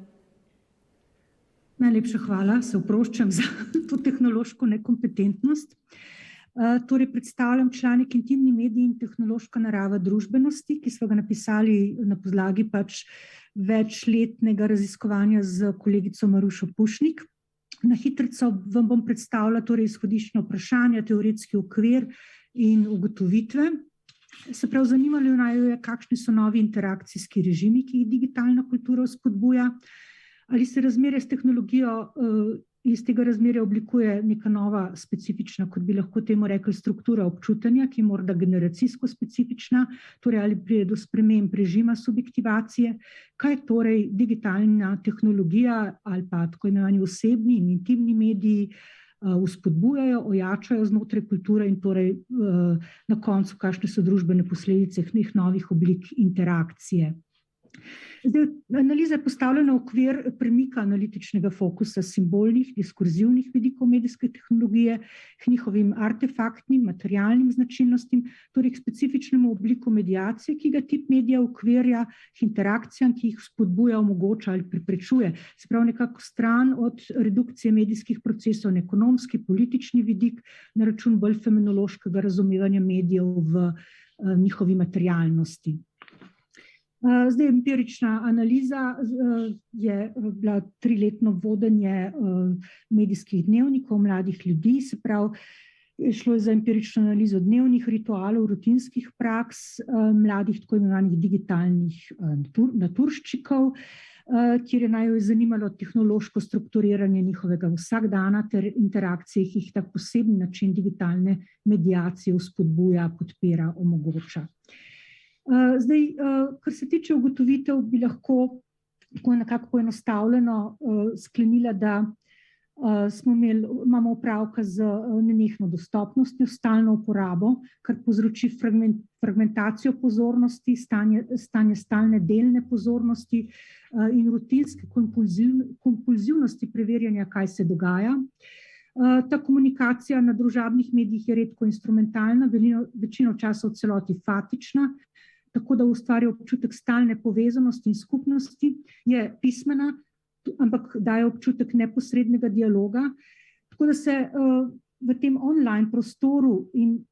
Najlepša hvala, se oproščam za to tehnološko nekompetentnost. Torej predstavljam članek Intimni mediji in tehnološka narava družbenosti, ki smo ga napisali na podlagi večletnega raziskovanja z kolegico Marušo Pušnik. Na hitrico vam bom predstavila torej izhodiščna vprašanja, teoretski okvir in ugotovitve. Se prav zanimalo naju je, kakšni so novi interakcijski režimi, ki jih digitalna kultura spodbuja, ali se razmerje s tehnologijo iz tega razmerja oblikuje neka nova specifična, kot bi lahko temu rekli, struktura občutanja, ki je morda generacijsko specifična, torej ali pride do sprememb režima subjektivacije, kaj torej digitalna tehnologija ali pa tako imenovani osebni in intimni mediji vzpodbujajo, ojačajo znotraj kulture in torej na koncu, kakšne so družbene posledice teh novih oblik interakcije. Zdaj, analiza je postavljena v okvir premika analitičnega fokusa simbolnih, diskurzivnih vidikov medijske tehnologije k njihovim artefaktnim, materialnim značilnostim, torej k specifičnemu obliku medijacije, ki ga tip medija ukvirja, k interakcijam, ki jih spodbuja, omogoča ali preprečuje. Se pravi nekako stran od redukcije medijskih procesov na ekonomski, politični vidik na račun bolj fenomenološkega razumevanja medijev v njihovi materialnosti. Zdaj, empirična analiza je bila 3-letno vodenje medijskih dnevnikov mladih ljudi, se pravi, šlo je za empirično analizo dnevnih ritualov, rutinskih praks mladih tako imenovanih digitalnih naturščikov, kjer je naju zanimalo tehnološko strukturiranje njihovega vsakdana ter interakcije, ki jih tak poseben način digitalne medijacije vzpodbuja, podpira, omogoča. Zdaj, kar se tiče ugotovitev, bi lahko tako nekako poenostavljeno sklenila, da imamo opravka z nenehno dostopnostjo, stalno uporabo, kar povzroči fragmentacijo pozornosti, stanje stalne delne pozornosti in rutinske kompulzivnosti preverjanja, kaj se dogaja. Ta komunikacija na družabnih medijih je redko instrumentalna, večino časa v celoti fatična, tako da ustvarja občutek stalne povezanosti in skupnosti, je pismena, ampak daje občutek neposrednega dialoga. Tako da se v tem online prostoru in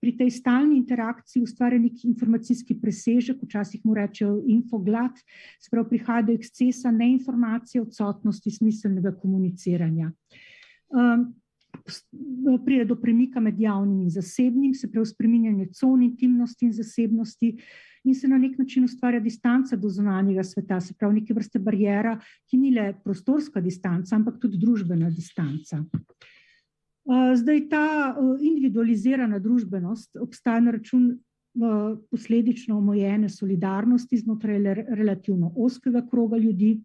pri tej stalni interakciji ustvarja neki informacijski presežek, včasih mu rečejo infoglad, se pravi prihaja do ekscesa neinformacije, odsotnosti smiselnega komuniciranja. Pride do premika med javnim in zasebnim, se pravi spreminjanje con intimnosti in zasebnosti, in se na nek način ustvarja distanca do zunanjega sveta, se pravi neke vrste bariera, ki ni le prostorska distanca, ampak tudi družbena distanca. Zdaj ta individualizirana družbenost obstaja na račun posledično omejene solidarnosti znotraj relativno ozkega kroga ljudi,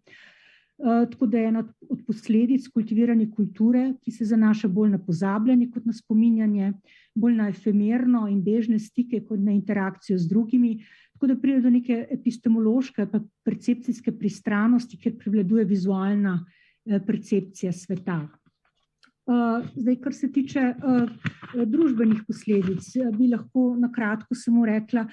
tako da je ena od posledic kultiviranje kulture, ki se zanaša bolj na pozabljanje kot na spominjanje, bolj na efemerno in bežne stike kot na interakcijo z drugimi, tako da pride do neke epistemološke pa percepcijske pristranosti, kjer prevladuje vizualna percepcija sveta. Zdaj, kar se tiče družbenih posledic, bi lahko na kratko samo rekla,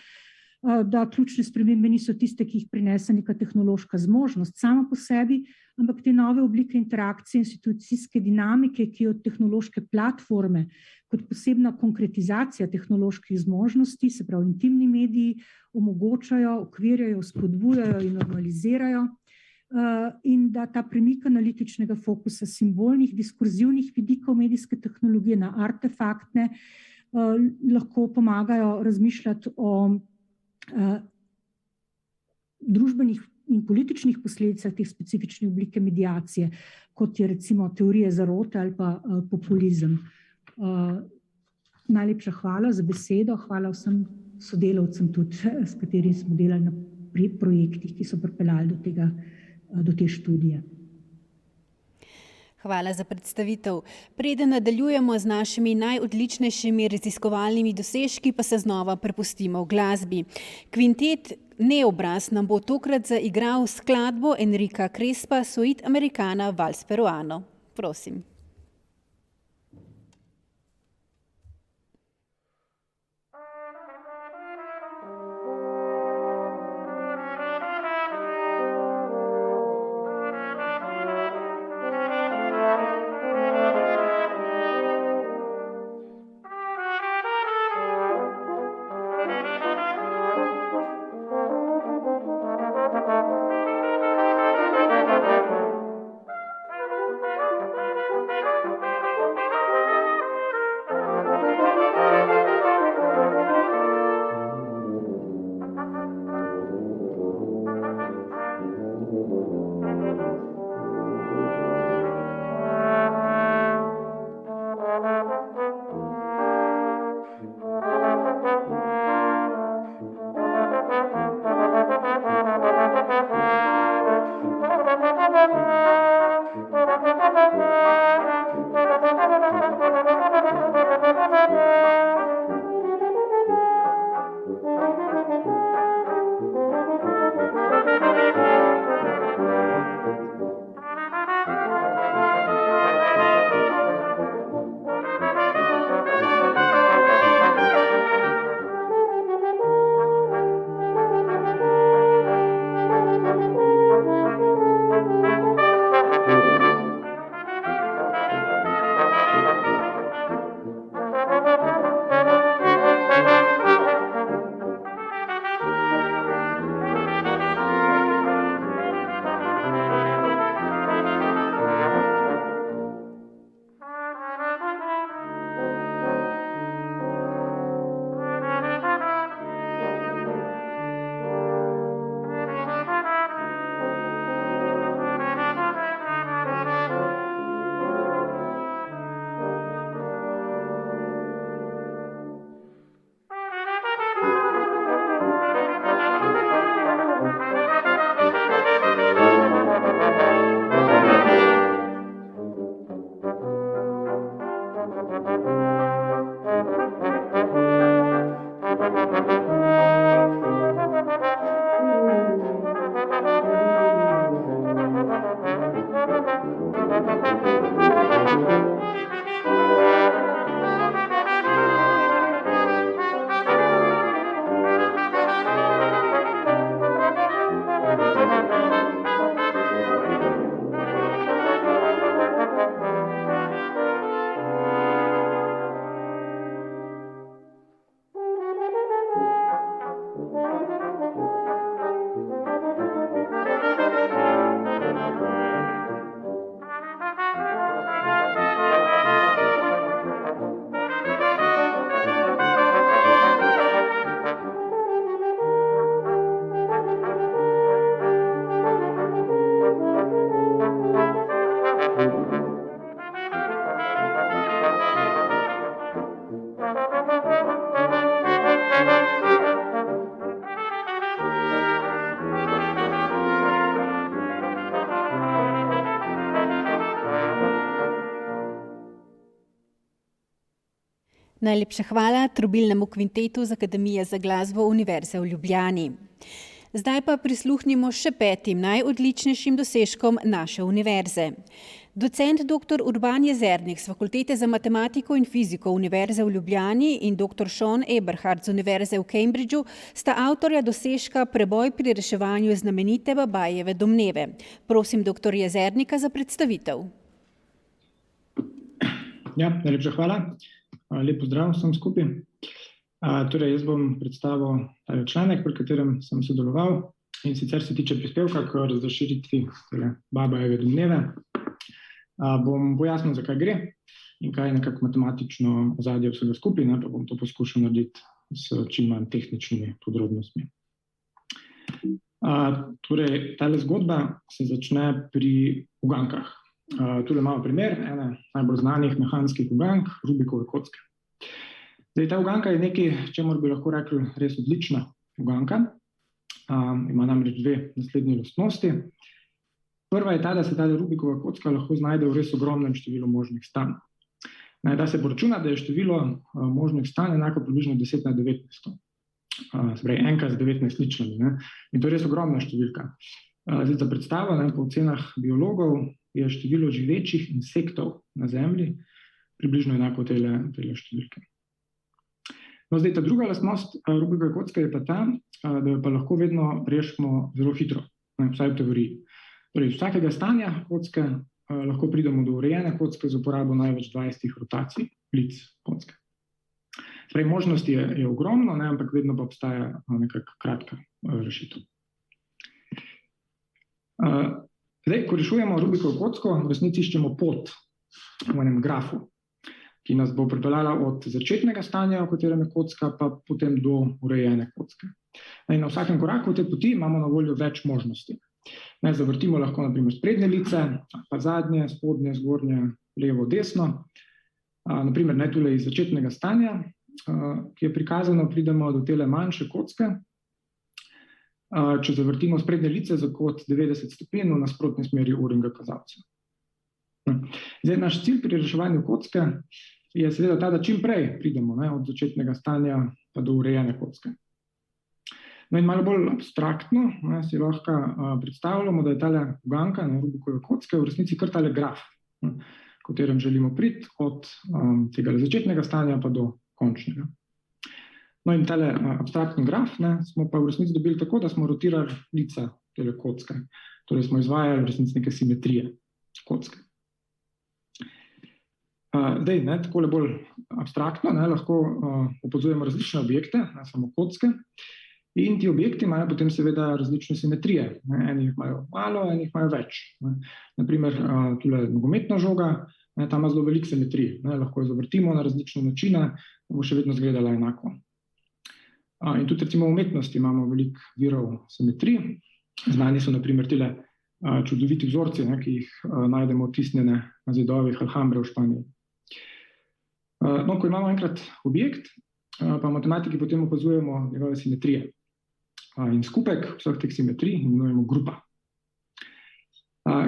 da ključne spremembe niso tiste, ki jih prinese neka tehnološka zmožnost sama po sebi, ampak te nove oblike interakcije, institucijske dinamike, ki od tehnološke platforme kot posebna konkretizacija tehnoloških zmožnosti, se pravi intimni mediji, omogočajo, okvirjajo, spodbujajo in normalizirajo, in da ta premik analitičnega fokusa simbolnih, diskurzivnih vidikov medijske tehnologije na artefaktne lahko pomagajo razmišljati o družbenih in političnih posledicah teh specifičnih oblike mediacije, kot je recimo teorije zarote ali pa populizem. Najlepša hvala za besedo, hvala vsem sodelavcem tudi, s katerimi smo delali na projektih, ki so pripeljali do te študije. Hvala za predstavitev. Preden nadaljujemo z našimi najodličnejšimi raziskovalnimi dosežki, pa se znova prepustimo v glasbi. Kvintet Neobraz nam bo tokrat zaigral skladbo Enrica Crespa Suite Americana Vals Peruano. Prosim. Najlepša hvala trobilnemu kvintetu z Akademije za glasbo Univerze v Ljubljani. Zdaj pa prisluhnimo še 5 najodličnejšim dosežkom naše univerze. Docent dr. Urban Jezernik z Fakultete za matematiko in fiziko Univerze v Ljubljani in dr. Sean Eberhard z Univerze v Cambridgeu sta avtorja dosežka Preboj pri reševanju znamenite Babajeve domneve. Prosim dr. Jezernika za predstavitev. Ja, najlepša hvala. Lep pozdrav vsem skupaj. Torej, jaz bom predstavil članek, pri katerem sem sodeloval, in sicer se tiče prispevka k razširitvi Babajeve domneve. Bom pojasnil, zakaj gre in kaj je nekako matematično ozadje vsega skupaj, pa bom to poskušal narediti s čim manj tehničnimi podrobnostmi. Torej, tale zgodba se začne pri ugankah. Tule imamo primer ene najbolj znanih mehanskih ugank, Rubikove kocke. Zdaj, ta uganka je nekaj, čemur bi lahko rekli res odlična uganka. Ima namreč 2 naslednje lastnosti. Prva je ta, da se ta Rubikova kocka lahko znajde v res ogromnem številu možnih stanj. Da se poračuna, da je število možnih stanj enako približno 10 na 19. Se pravi, enka z 19 ničlami. In to je res ogromna številka. Zdaj, za predstavo, po ocenah biologov, je število živečih insektov na Zemlji približno enako tele številke. No, zdaj, ta druga lastnost Rubikove kocke je pa ta, da jo pa lahko vedno rešimo zelo hitro, vsaj v teoriji. Torej, iz vsakega stanja kocke lahko pridemo do urejene kocke z uporabo največ 20 rotacij lic kocke. Torej, možnosti je ogromno, ampak vedno pa obstaja nekako kratka rešitev. Zdaj, ko rešujemo Rubikovo kocko, v resnici iščemo pot v enem grafu, ki nas bo pripeljala od začetnega stanja, v katerem je kocka, pa potem do urejene kocke. Na vsakem koraku te poti imamo na voljo več možnosti. Zavrtimo lahko na primer sprednje lice, pa zadnje, spodnje, zgornje, levo, desno. Naprimer, tule iz začetnega stanja, ki je prikazano, pridemo do tele manjše kocke. Če zavrtimo sprednje lice za kot 90 stopinj v nasprotni smeri urnega kazalca. Zdaj, naš cilj pri reševanju kocke je seveda ta, da čim prej pridemo od začetnega stanja pa do urejene kocke. No in malo bolj abstraktno si lahko predstavljamo, da je tale uganka Rubikove kocke v resnici kar tale graf, v katerem želimo priti od tega začetnega stanja pa do končnega. No in tale abstraktni graf smo pa v resnici dobili tako, da smo rotirali lica tele kocke. Torej smo izvajali v resnici neke simetrije kocke. Zdaj, takole bolj abstraktno, lahko opazujemo različne objekte, ne samo kocke, in ti objekti imajo potem seveda različne simetrije. Eni jih imajo malo, eni jih imajo več. Naprimer, tule nogometna žoga, ta ima zelo veliko simetrij. Lahko jo zavrtimo na različne načine, bo še vedno izgledala enako. In tudi recimo v umetnosti imamo veliko virov simetrij. Znani so naprimer tile čudoviti vzorci, ki jih najdemo otisnjene na zidovih Alhambre v Španiji. No, ko imamo enkrat objekt, pa v matematiki potem opazujemo njegove simetrije. In skupek vseh teh simetrij imenujemo grupa.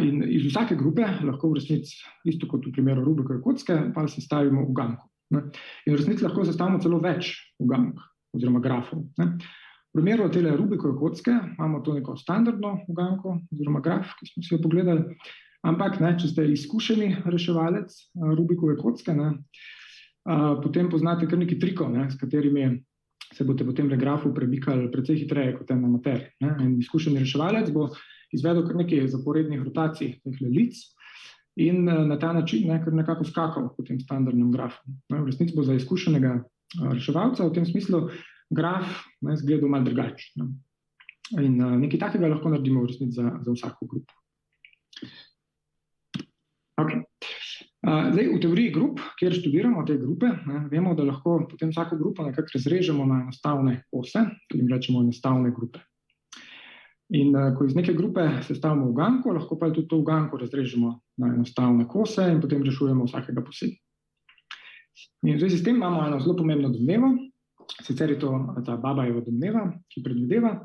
In iz vsake grupe lahko v resnici, isto kot v primeru Rubikove kocke, pa sestavimo uganko. In v resnici lahko zastavimo celo več ugank oziroma grafov. V primeru tele Rubikove kocke imamo to neko standardno uganko oziroma graf, ki smo si jo pogledali, ampak če ste izkušeni reševalec Rubikove kocke, potem poznate kar nekaj trikov, s katerimi se boste po tem grafu premikali precej hitreje kot en amater. In izkušeni reševalec bo izvedel kar nekaj zaporednih rotacij teh lic in na ta način kar nekako skakal po tem standardnem grafu. V resnici bo za izkušenega reševalca v tem smislu graf izgledal malo drugače. In nekaj takega lahko naredimo v resnici za vsako grupo. Okay. Zdaj, v teoriji grup, kjer študiramo te grupe, vemo, da lahko potem vsako grupo nekako razrežemo na enostavne ose, ki jim rečemo enostavne grupe. In ko iz neke grupe sestavimo uganko, lahko pa tudi to uganko razrežemo na enostavne kose in potem rešujemo vsakega posebej. In v zvezi s tem imamo eno zelo pomembno domnevo, sicer je to ta Babajeva domneva, ki predvideva,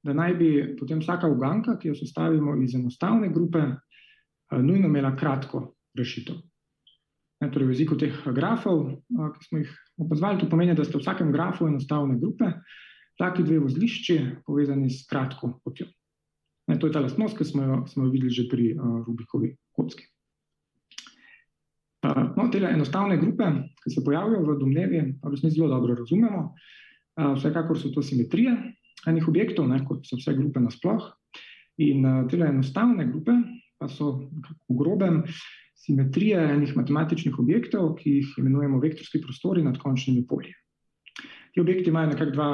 da naj bi potem vsaka uganka, ki jo sestavimo iz enostavne grupe, nujno imela kratko rešitev. Torej v jeziku teh grafov, ki smo jih opazovali, to pomeni, da sta v vsakem grafu enostavne grupe taki dve vozlišči povezani s kratko potjo. To je ta lastnost, ki smo jo videli že pri Rubikovi kocki. Tele enostavne grupe, ki se pojavljajo v domnevi, v resnici zelo dobro razumemo. Vsekakor so to simetrije enih objektov, kot so vse grupe nasploh. In tele enostavne grupe pa so v grobem simetrije enih matematičnih objektov, ki jih imenujemo vektorski prostori nad končnimi polji. Ti objekti imajo nekako dva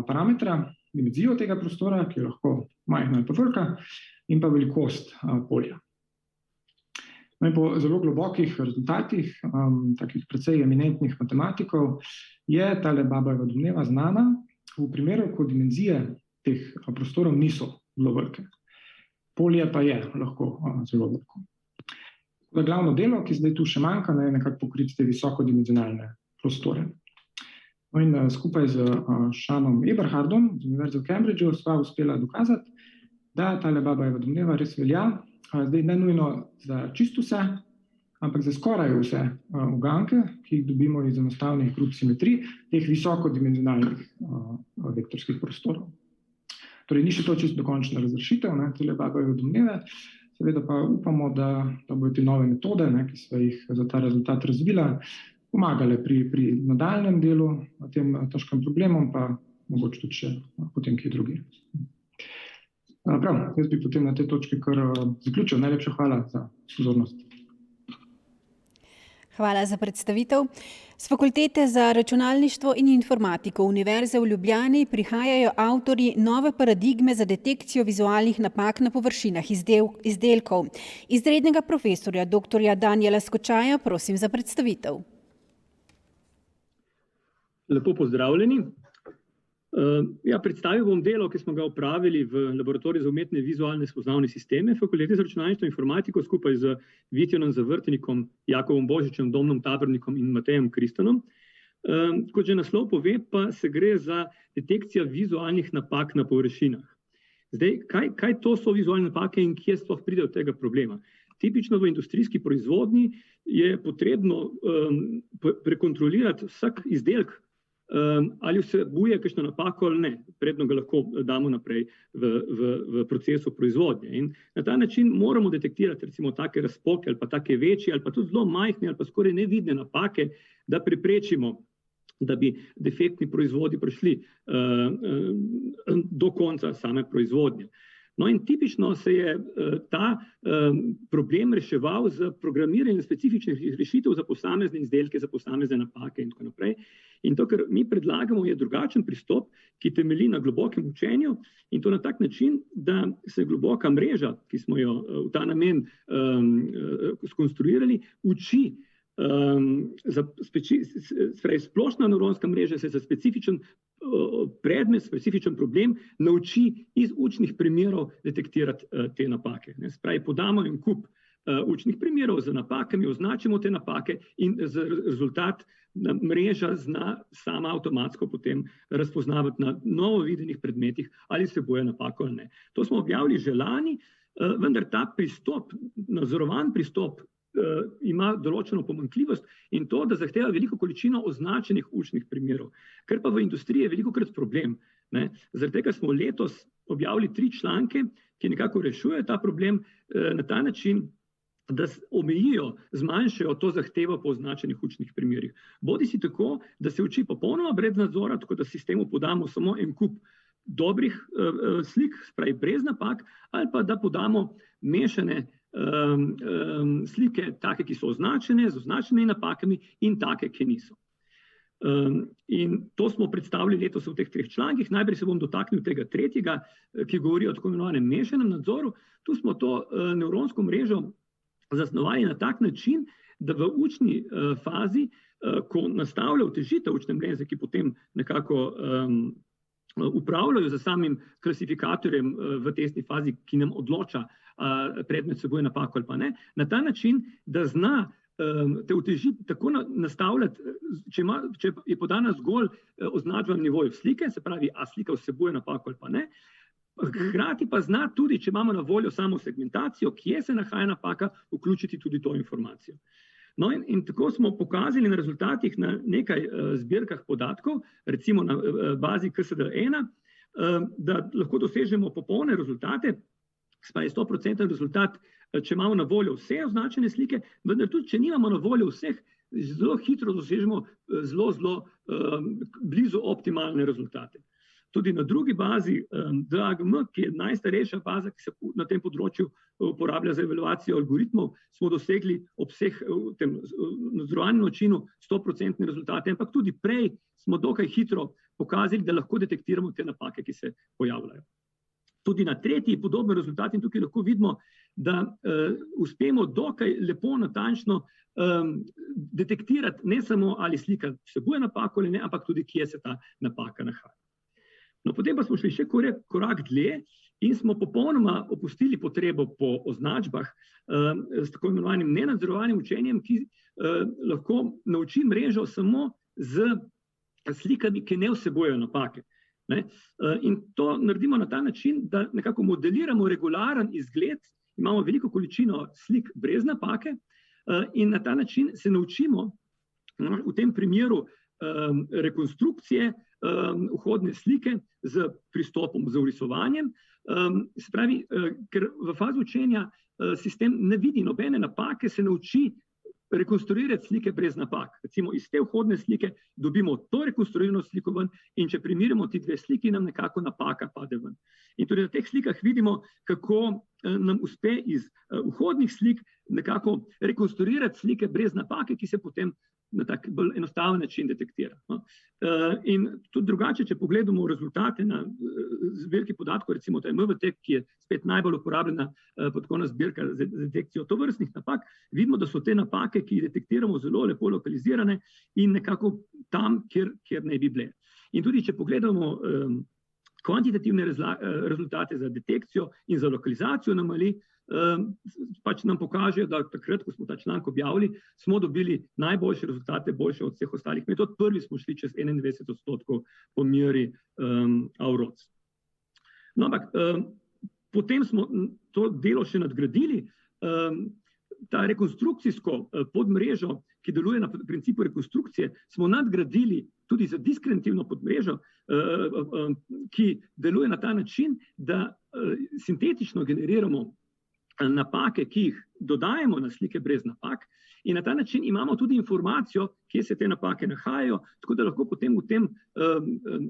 parametra, dimenzijo tega prostora, ki je lahko majhna ali pa velika, in pa velikost polja. Po zelo globokih rezultatih, takih precej eminentnih matematikov, je tale Babajeva domneva znana v primeru, ko dimenzije teh prostorov niso zelo velike. Polje pa je lahko zelo veliko. Glavno delo, ki zdaj tu še manjka, je nekako pokriti te visokodimenzionalne prostore. In skupaj z Seanom Eberhardom z Univerze v Cambridgeu sva uspela dokazati, da tale Babajeva domneva res velja, zdaj ne nujno za čisto vse, ampak za skoraj vse uganke, ki jih dobimo iz enostavnih grup simetrij, teh visokodimenzionalnih vektorskih prostorov. Torej, ni še to čisto dokončna razrešitev tele Babajeve domneve, seveda pa upamo, da bodo te nove metode, ki so jih za ta rezultat razvila, pomagale pri nadaljnjem delu na tem težkem problemom, pa mogoče tudi še potem kje drugje. Prav, jaz bi potem na tej točki kar zaključil. Najlepša hvala za pozornost. Hvala za predstavitev. S Fakultete za računalništvo in informatiko Univerze v Ljubljani prihajajo avtorji nove paradigme za detekcijo vizualnih napak na površinah izdelkov. Izrednega profesorja dr. Danijela Skočaja prosim za predstavitev. Lepo pozdravljeni. Predstavil bom delo, ki smo ga opravili v Laboratoriju za umetne vizualne spoznavne sisteme Fakultete za računalništvo in informatiko skupaj z Vitjanom Zavrtnikom, Jakovom Božičem, Domnom Tabernikom in Matejem Kristanom. Kot že naslov pove, pa se gre za detekcijo vizualnih napak na površinah. Zdaj, kaj to so vizualne napake in kje sploh pride do tega problema? Tipično v industrijski proizvodnji je potrebno prekontrolirati vsak izdelek, ali vsebuje kakšno napako ali ne, predno ga lahko damo naprej v procesu proizvodnje. In na ta način moramo detektirati recimo take razpoke ali pa take večje ali pa tudi zelo majhne ali pa skoraj nevidne napake, da preprečimo, da bi defektni proizvodi prišli do konca same proizvodnje. No in tipično se je ta problem reševal z programiranjem specifičnih rešitev za posamezne izdelke, za posamezne napake in tako naprej. In to, kar mi predlagamo, je drugačen pristop, ki temelji na globokem učenju in to na tak način, da se globoka mreža, ki smo jo v ta namen skonstruirali, uči splošna nevronska mreža se za specifičen predmet, specifičen problem nauči iz učnih primerov detektirati te napake. Spravi, podamo en kup učnih primerov z napakami, označimo te napake in za rezultat mreža zna sama avtomatsko potem razpoznavati na novo videnih predmetih, ali se boje napako ali ne. To smo objavili že lani, vendar ta pristop, nadzorovan pristop ima določeno pomanjkljivost in to, da zahteva veliko količino označenih učnih primerov, kar pa v industriji je velikokrat problem. Zaradi tega smo letos objavili 3 članke, ki nekako rešujejo ta problem na ta način, da omejijo, zmanjšajo to zahtevo po označenih učnih primerih. Bodi si tako, da se uči popolnoma brez nadzora, tako da sistemu podamo samo en kup dobrih slik, spravi brez napak, ali pa da podamo mešane slike, take, ki so označene, z označenimi napakami in take, ki niso. In to smo predstavili letos v teh 3 člankih. Najprej se bom dotaknil tega 3., ki govori o tako imenovanem mešanem nadzoru. Tu smo to nevronsko mrežo zasnovali na tak način, da v učni fazi, ko nastavlja utežitev učne mreže, ki potem nekako upravljajo za samim klasifikatorjem v testni fazi, ki nam odloča, predmet vsebuje napako ali pa ne, na ta način, da zna te utežiti tako nastavljati, če je podana zgolj označba na nivoju slike, se pravi, a slika vsebuje napako ali pa ne, hkrati pa zna tudi, če imamo na voljo samo segmentacijo, kje se nahaja napaka, vključiti tudi to informacijo. No in tako smo pokazali na rezultatih na nekaj zbirkah podatkov, recimo na bazi KSD1, da lahko dosežemo popolne rezultate, spravi 100% rezultat, če imamo na voljo vse označene slike, vendar tudi, če nimamo na voljo vseh, zelo hitro dosežemo zelo blizu optimalne rezultate. Tudi na drugi bazi, DAGM, ki je najstarejša baza, ki se na tem področju uporablja za evaluacijo algoritmov, smo dosegli ob vseh v tem nadzorovanem načinu 100% rezultate, ampak tudi prej smo dokaj hitro pokazali, da lahko detektiramo te napake, ki se pojavljajo. Tudi na tretji podoben rezultat in tukaj lahko vidimo, da uspemo dokaj lepo, natančno detektirati ne samo, ali slika vsebuje napako ali ne, ampak tudi, kje se ta napaka nahaja. No, potem pa smo šli še korak dlje in smo popolnoma opustili potrebo po označbah s tako imenovanim nenadzorovanim učenjem, ki lahko nauči mrežo samo z slikami, ki ne vsebujejo napake. In to naredimo na ta način, da nekako modeliramo regularen izgled, imamo veliko količino slik brez napake in na ta način se naučimo v tem primeru rekonstrukcije vhodne slike z pristopom, z vrisovanjem. Se pravi, ker v fazi učenja sistem ne vidi nobene napake, se nauči rekonstruirati slike brez napak. Recimo iz te vhodne slike dobimo to rekonstruirano sliko ven in če primerjamo ti 2 sliki, nam nekako napaka pade ven. In tudi na teh slikah vidimo, kako nam uspe iz vhodnih slik nekako rekonstruirati slike brez napake, ki se potem na tak bolj enostaven način detektira. In tudi drugače, če pogledamo rezultate na zbirki podatkov, recimo ta MVT, ki je spet najbolj uporabljena podatkovna zbirka za detekcijo tovrstnih napak, vidimo, da so te napake, ki jih detektiramo, zelo lepo lokalizirane in nekako tam, kjer ne bi bile. In tudi, če pogledamo kvantitativne rezultate za detekcijo in za lokalizacijo anomalij, pač nam pokažejo, da takrat, ko smo ta članek objavili, smo dobili najboljše rezultate, boljše od vseh ostalih metod. Prvi smo šli čez 21% po meri AUROC. No, ampak potem smo to delo še nadgradili. Ta rekonstrukcijsko podmrežo, ki deluje na principu rekonstrukcije, smo nadgradili tudi za diskriminativno podmrežo, ki deluje na ta način, da sintetično generiramo napake, ki jih dodajemo na slike brez napak in na ta način imamo tudi informacijo, kje se te napake nahajajo, tako da lahko potem v tem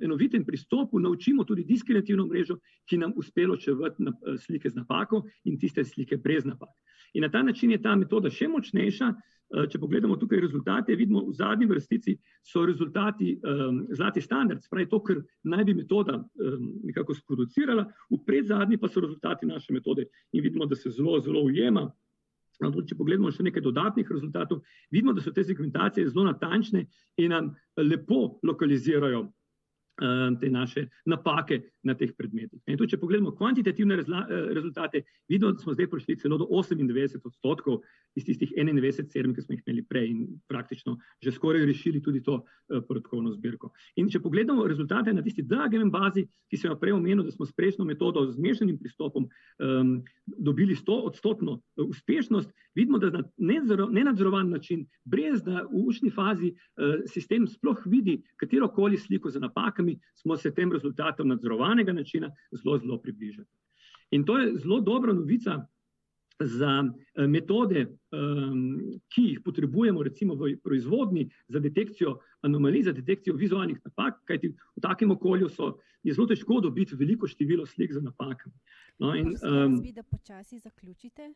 enovitem pristopu naučimo tudi diskriminativno mrežo, ki nam uspe ločevati slike z napako in tiste slike brez napak. In na ta način je ta metoda še močnejša. Če pogledamo tukaj rezultate, vidimo v zadnji vrstici so rezultati zlati standard, spravi to, kar naj bi metoda nekako sproducirala, v predzadnji pa so rezultati naše metode in vidimo, da se zelo ujema. Če pogledamo še nekaj dodatnih rezultatov, vidimo, da so te segmentacije zelo natančne in nam lepo lokalizirajo te naše napake na teh predmetih. In tudi, če pogledamo kvantitativne rezultate, vidimo, da smo zdaj prišli celo do 98% iz tistih 91,7, ki smo jih imeli prej in praktično že skoraj rešili tudi to podatkovno zbirko. In če pogledamo rezultate na tisti DAGM bazi, ki sem jo prej omenil, da smo s prejšnjo metodo z mešanim pristopom dobili 100% uspešnost, vidimo, da na nenadzorovan način, brez da v učni fazi sistem sploh vidi katerokoli sliko z napakami, smo se tem rezultatom nadzorovanega načina zelo približali. In to je zelo dobra novica za metode, ki jih potrebujemo recimo v proizvodnji za detekcijo anomalij, za detekcijo vizualnih napak, kajti v takem okolju je zelo težko dobiti veliko število slik z napakami. No, in, da počasi zaključite?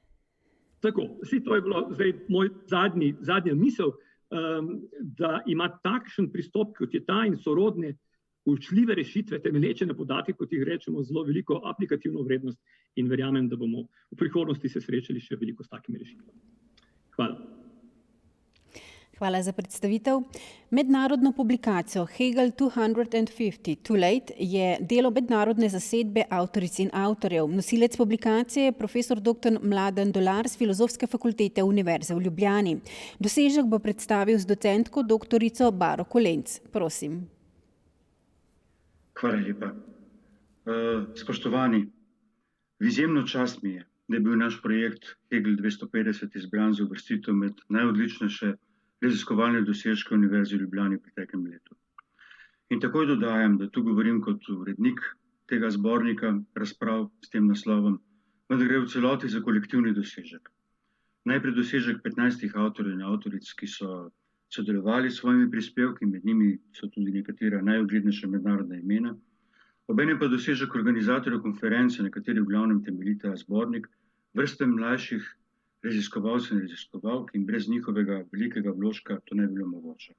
Tako, to je bilo zdaj moj zadnja misel, da ima takšen pristop, kot je ta in sorodne učljive rešitve, temelječe na podatkih, kot jih rečemo, zelo veliko aplikativno vrednost in verjamem, da bomo v prihodnosti se srečali še veliko s takimi rešitvami. Hvala. Hvala za predstavitev. Mednarodno publikacijo Hegel 250 Too Late je delo mednarodne zasedbe avtoric in avtorjev. Nosilec publikacije je profesor dr. Mladen Dolar z Filozofske fakultete Univerze v Ljubljani. Dosežek bo predstavil z docentko doktorico Baro Kolenc. Prosim. Hvala lepa. Spoštovani, izjemno čast mi je, da je bil naš projekt Hegel 250 izbran za uvrstitev med najodličnejše raziskovalne dosežke Univerze v Ljubljani v preteklem letu. In takoj dodajam, da tu govorim kot urednik tega zbornika razprav s tem naslovom, vendar gre v celoti za kolektivni dosežek. Najprej dosežek 15 avtorjev in avtoric, ki so sodelovali s svojimi prispevki, med njimi so tudi nekatera najuglednejša mednarodna imena, obenem pa dosežek organizatorjev konference, na kateri v glavnem temelji ta zbornik, vrste mlajših raziskovalcev in raziskovalk in brez njihovega velikega vložka to ne bi bilo mogoče.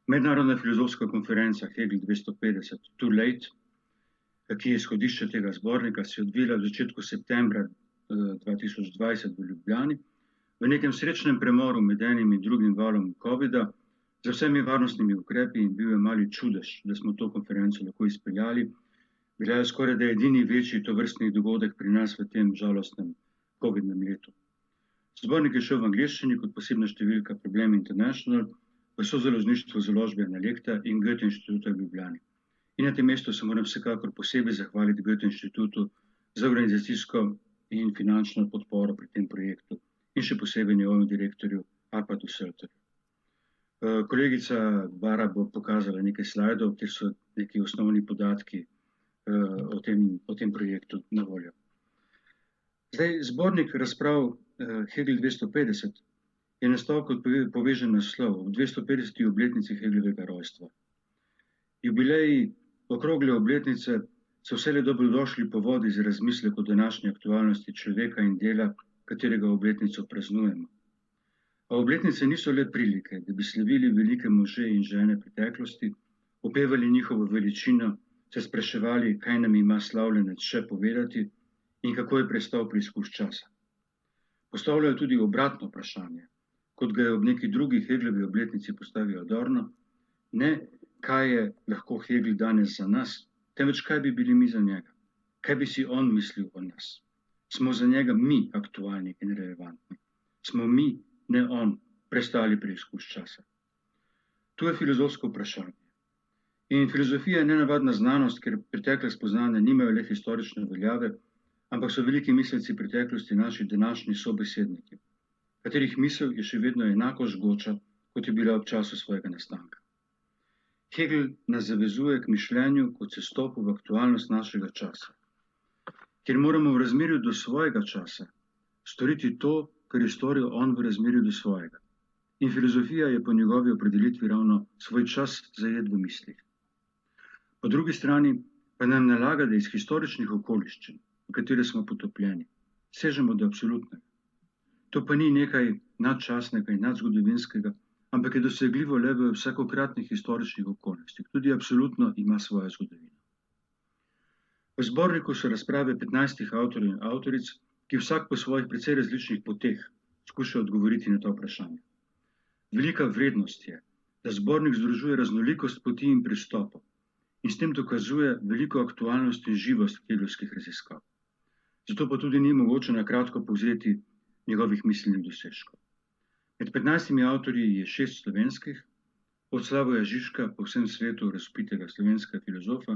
Mednarodna filozofska konferenca Hegel 250 Too Late, ki je izhodišče tega zbornika, se je odvila v začetku septembra 2020 v Ljubljani, v nekem srečnem premoru med enim in drugim valom COVID-a, z vsemi varnostnimi ukrepi in bil je mali čudež, da smo to konferenco lahko izpeljali. Bila je skoraj da edini večji tovrstni dogodek pri nas v tem žalostnem COVID-nem letu. Zbornik je šel v angleščini kot posebna številka Problem International, v sozaložništvu založbe Analekta in Goethe inštituta v Ljubljani. In na tem mestu se moram vsekakor posebej zahvaliti Goethe inštitutu za organizacijsko in finančno podporo pri tem projektu in še posebej njegovemu direktorju Arpadu Sölterju. Kolegica Bara bo pokazala nekaj slajdov, kjer so neki osnovni podatki o tem projektu na voljo. Zdaj, zbornik razprav Hegel 250 je nastal kot povežen naslov v 250. obletnici Hegelovega rojstva. Jubileji okrogle obletnice so vselej dobrodošli povodi za razmislek o današnji aktualnosti človeka in dela, katerega obletnico praznujemo. A obletnice niso le prilike, da bi slavili velike može in žene preteklosti, opevali njihovo veličino, se spraševali, kaj nam ima slavljenec še povedati in kako je prestal preizkus časa. Postavljajo tudi obratno vprašanje, kot ga je ob neki drugi Hegelovi obletnici postavil Adorno, ne kaj je lahko Hegel danes za nas, temveč kaj bi bili mi za njega, kaj bi si on mislil o nas. Smo za njega mi aktualni in relevantni. Smo mi, ne on, prestali preizkus časa. To je filozofsko vprašanje. In filozofija je nenavadna znanost, ker pretekle spoznanja nimajo le historične veljave, ampak so veliki misleci preteklosti naši današnji sobesedniki, katerih misel je še vedno enako žgoča, kot je bila ob času svojega nastanka. Hegel nas zavezuje k mišljenju kot sestopu v aktualnost našega časa, kjer moramo v razmerju do svojega časa storiti to, kar je storil on v razmerju do svojega. In filozofija je po njegovi opredelitvi ravno svoj čas zajet v mislih. Po drugi strani pa nam nalaga, da iz historičnih okoliščin, v katere smo potopljeni, sežemo do absolutnega. To pa ni nekaj nadčasnega in nadzgodovinskega, ampak je dosegljivo le v vsakokratnih historičnih okolnostih. Tudi absolutno ima svojo zgodovino. V zborniku so razprave 15 avtorjev in avtoric, ki vsak po svojih precej različnih poteh skušajo odgovoriti na to vprašanje. Velika vrednost je, da zbornik združuje raznolikost poti in pristopov in s tem dokazuje veliko aktualnost in živost heglovskih raziskav. Zato pa tudi ni mogoče na kratko povzeti njegovih miselnih dosežkov. Med 15 avtorji je 6 slovenskih, od Slavoja Žižka, po vsem svetu razvpitega slovenskega filozofa,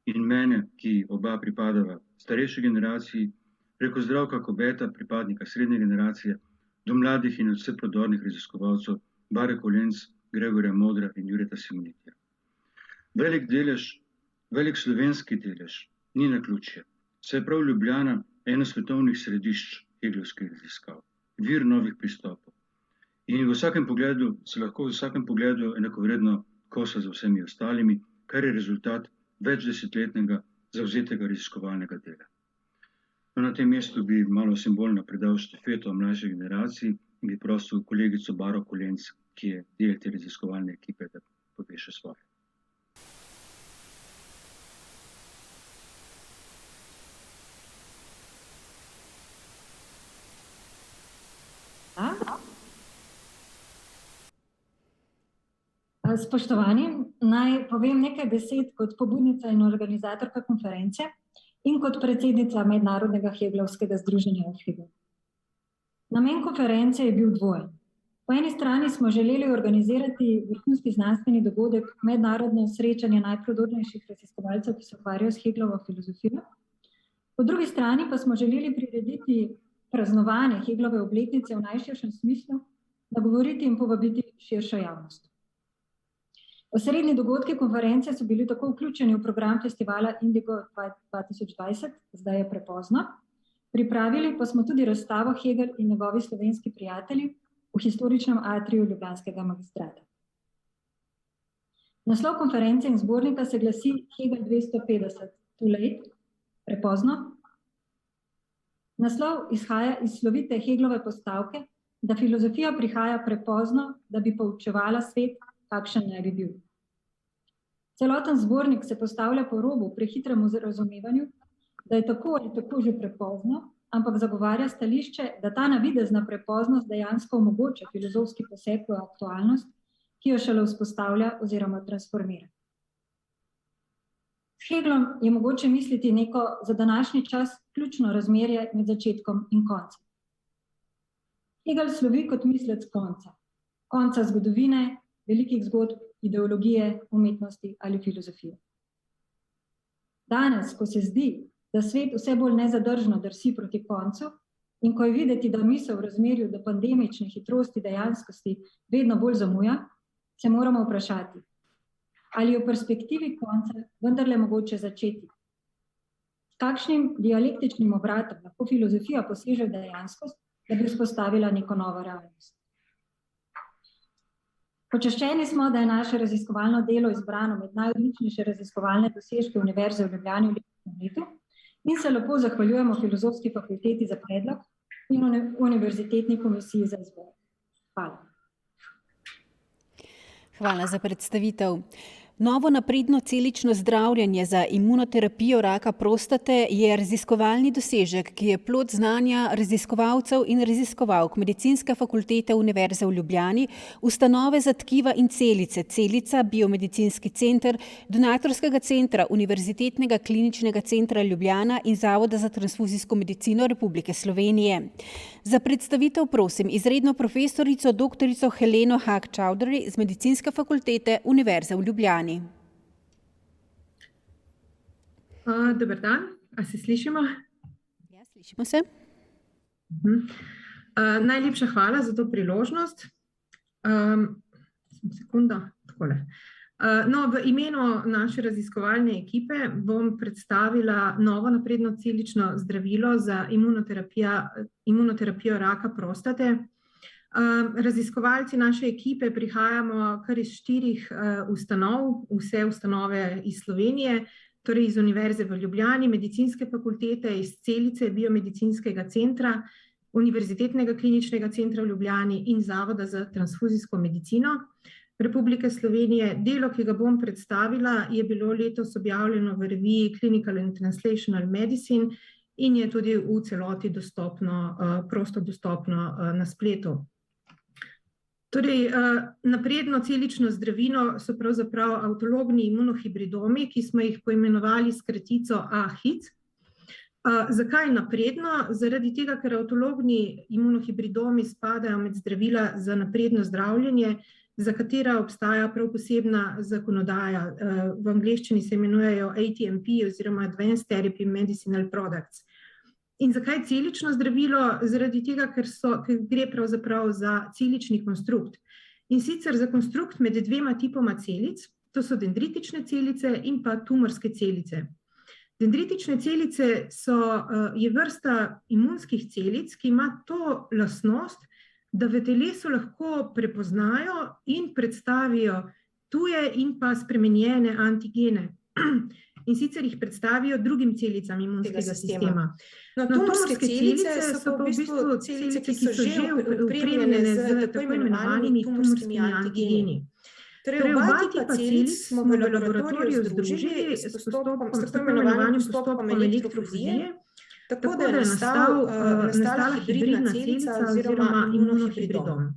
in mene, ki oba pripadava starejši generaciji, preko Zdravka Kobeta, pripadnika srednje generacije, do mladih in vse prodornih raziskovalcev Bare Kolenc, Gregorja Modra in Jureta Simonitija. Velik slovenski delež ni naključje, saj je prav Ljubljana eno svetovnih središč heglovskih raziskav, vir novih pristopov. In se lahko v vsakem pogledu enakovredno kosa z vsemi ostalimi, kar je rezultat večdesetletnega zavzetega raziskovalnega dela. Na tem mestu bi malo simbolno predal štafeto mlajši generaciji in bi prosil kolegico Baro Kolenc, ki je del te raziskovalne ekipe, da pove še svoje. Spoštovani, naj povem nekaj besed kot pobudnica in organizatorka konference in kot predsednica Mednarodnega heglovskega združenja v Heglu. Namen konference je bil dvojen. Po eni strani smo želeli organizirati vrhunski znanstveni dogodek, mednarodno srečanje najprodornejših raziskovalcev, ki se ukvarjajo s Heglovo filozofijo. Po drugi strani pa smo želeli prirediti praznovanje Heglove obletnice v najširšem smislu, nagovoriti in povabiti širšo javnost. Osrednji dogodki konference so bili tako vključeni v program festivala Indigo 2020, zdaj je prepozno. Pripravili pa smo tudi razstavo Hegel in njegovi slovenski prijatelji v historičnem atriju ljubljanskega magistrata. Naslov konference in zbornika se glasi Hegel 250, too late, prepozno. Naslov izhaja iz slovite Heglove postavke, da filozofija prihaja prepozno, da bi poučevala svet, kakšen naj bi bil. Celoten zbornik se postavlja po robu prehitremu razumevanju, da je tako ali tako že prepozno, ampak zagovarja stališče, da ta navidezna prepoznost dejansko omogoča filozofski poseg v aktualnost, ki jo šele vzpostavlja oziroma transformira. S Heglom je mogoče misliti neko za današnji čas ključno razmerje med začetkom in koncem. Hegel slovi kot mislec konca zgodovine, velikih zgodb, ideologije, umetnosti ali filozofije. Danes, ko se zdi, da svet vse bolj nezadržno drsi proti koncu in ko je videti, da misel v razmerju do pandemične hitrosti dejanskosti vedno bolj zamuja, se moramo vprašati, ali je v perspektivi konca vendarle mogoče začeti. S kakšnim dialektičnim obratom lahko filozofija poseže v dejanskost, da bi vzpostavila neko novo realnost. Počaščeni smo, da je naše raziskovalno delo izbrano med najodličnejše raziskovalne dosežke Univerze v Ljubljani v letošnjem letu in se lepo zahvaljujemo Filozofski fakulteti za predlog in Univerzitetni komisiji za izbor. Hvala. Hvala za predstavitev. Novo napredno celično zdravljenje za imunoterapijo raka prostate je raziskovalni dosežek, ki je plod znanja raziskovalcev in raziskovalk Medicinske fakultete Univerze v Ljubljani, ustanove za tkiva in celice, Celica biomedicinski center, donatorskega centra Univerzitetnega kliničnega centra Ljubljana in Zavoda za transfuzijsko medicino Republike Slovenije. Za predstavitev prosim izredno profesorico doktorico Heleno Haag-Čaudary z Medicinske fakultete Univerze v Ljubljani. Dober dan, a se slišimo? Ja, slišimo se. Najlepša hvala za to priložnost. Sekundo, takole. V imenu naše raziskovalne ekipe bom predstavila novo napredno celično zdravilo za imunoterapijo raka prostate. Raziskovalci naše ekipe prihajamo kar iz 4 ustanov, vse ustanove iz Slovenije, torej iz Univerze v Ljubljani, Medicinske fakultete, iz Celice biomedicinskega centra, Univerzitetnega kliničnega centra v Ljubljani in Zavoda za transfuzijsko medicino Republike Slovenije. Delo, ki ga bom predstavila, je bilo letos objavljeno v reviji Clinical and Translational Medicine in je tudi v celoti dostopno, prosto dostopno na spletu. Torej, napredno celično zdravilo so pravzaprav avtologni imunohibridomi, ki smo jih poimenovali s kratico AHID. Zakaj napredno? Zaradi tega, ker avtologni imunohibridomi spadajo med zdravila za napredno zdravljenje, za katera obstaja prav posebna zakonodaja. V angleščini se imenujejo ATMP oziroma Advanced Therapy Medicinal Products. In zakaj celično zdravilo? Zaradi tega, ker gre pravzaprav za celični konstrukt. In sicer za konstrukt med dvema tipoma celic, to so dendritične celice in pa tumorske celice. Dendritične celice je vrsta imunskih celic, ki ima to lastnost, da v telesu lahko prepoznajo in predstavijo tuje in pa spremenjene antigene. In sicer jih predstavijo drugim celicam imunskega sistema. Tumorske celice so pa v bistvu celice, ki so že opremljene z tako imenovanimi tumorskimi antigeni. Torej, oba tipa celic smo v laboratoriju združili s tako imenovanim postopkom elektrofuzije, tako da je nastala hibridna celica oziroma imunohibridom.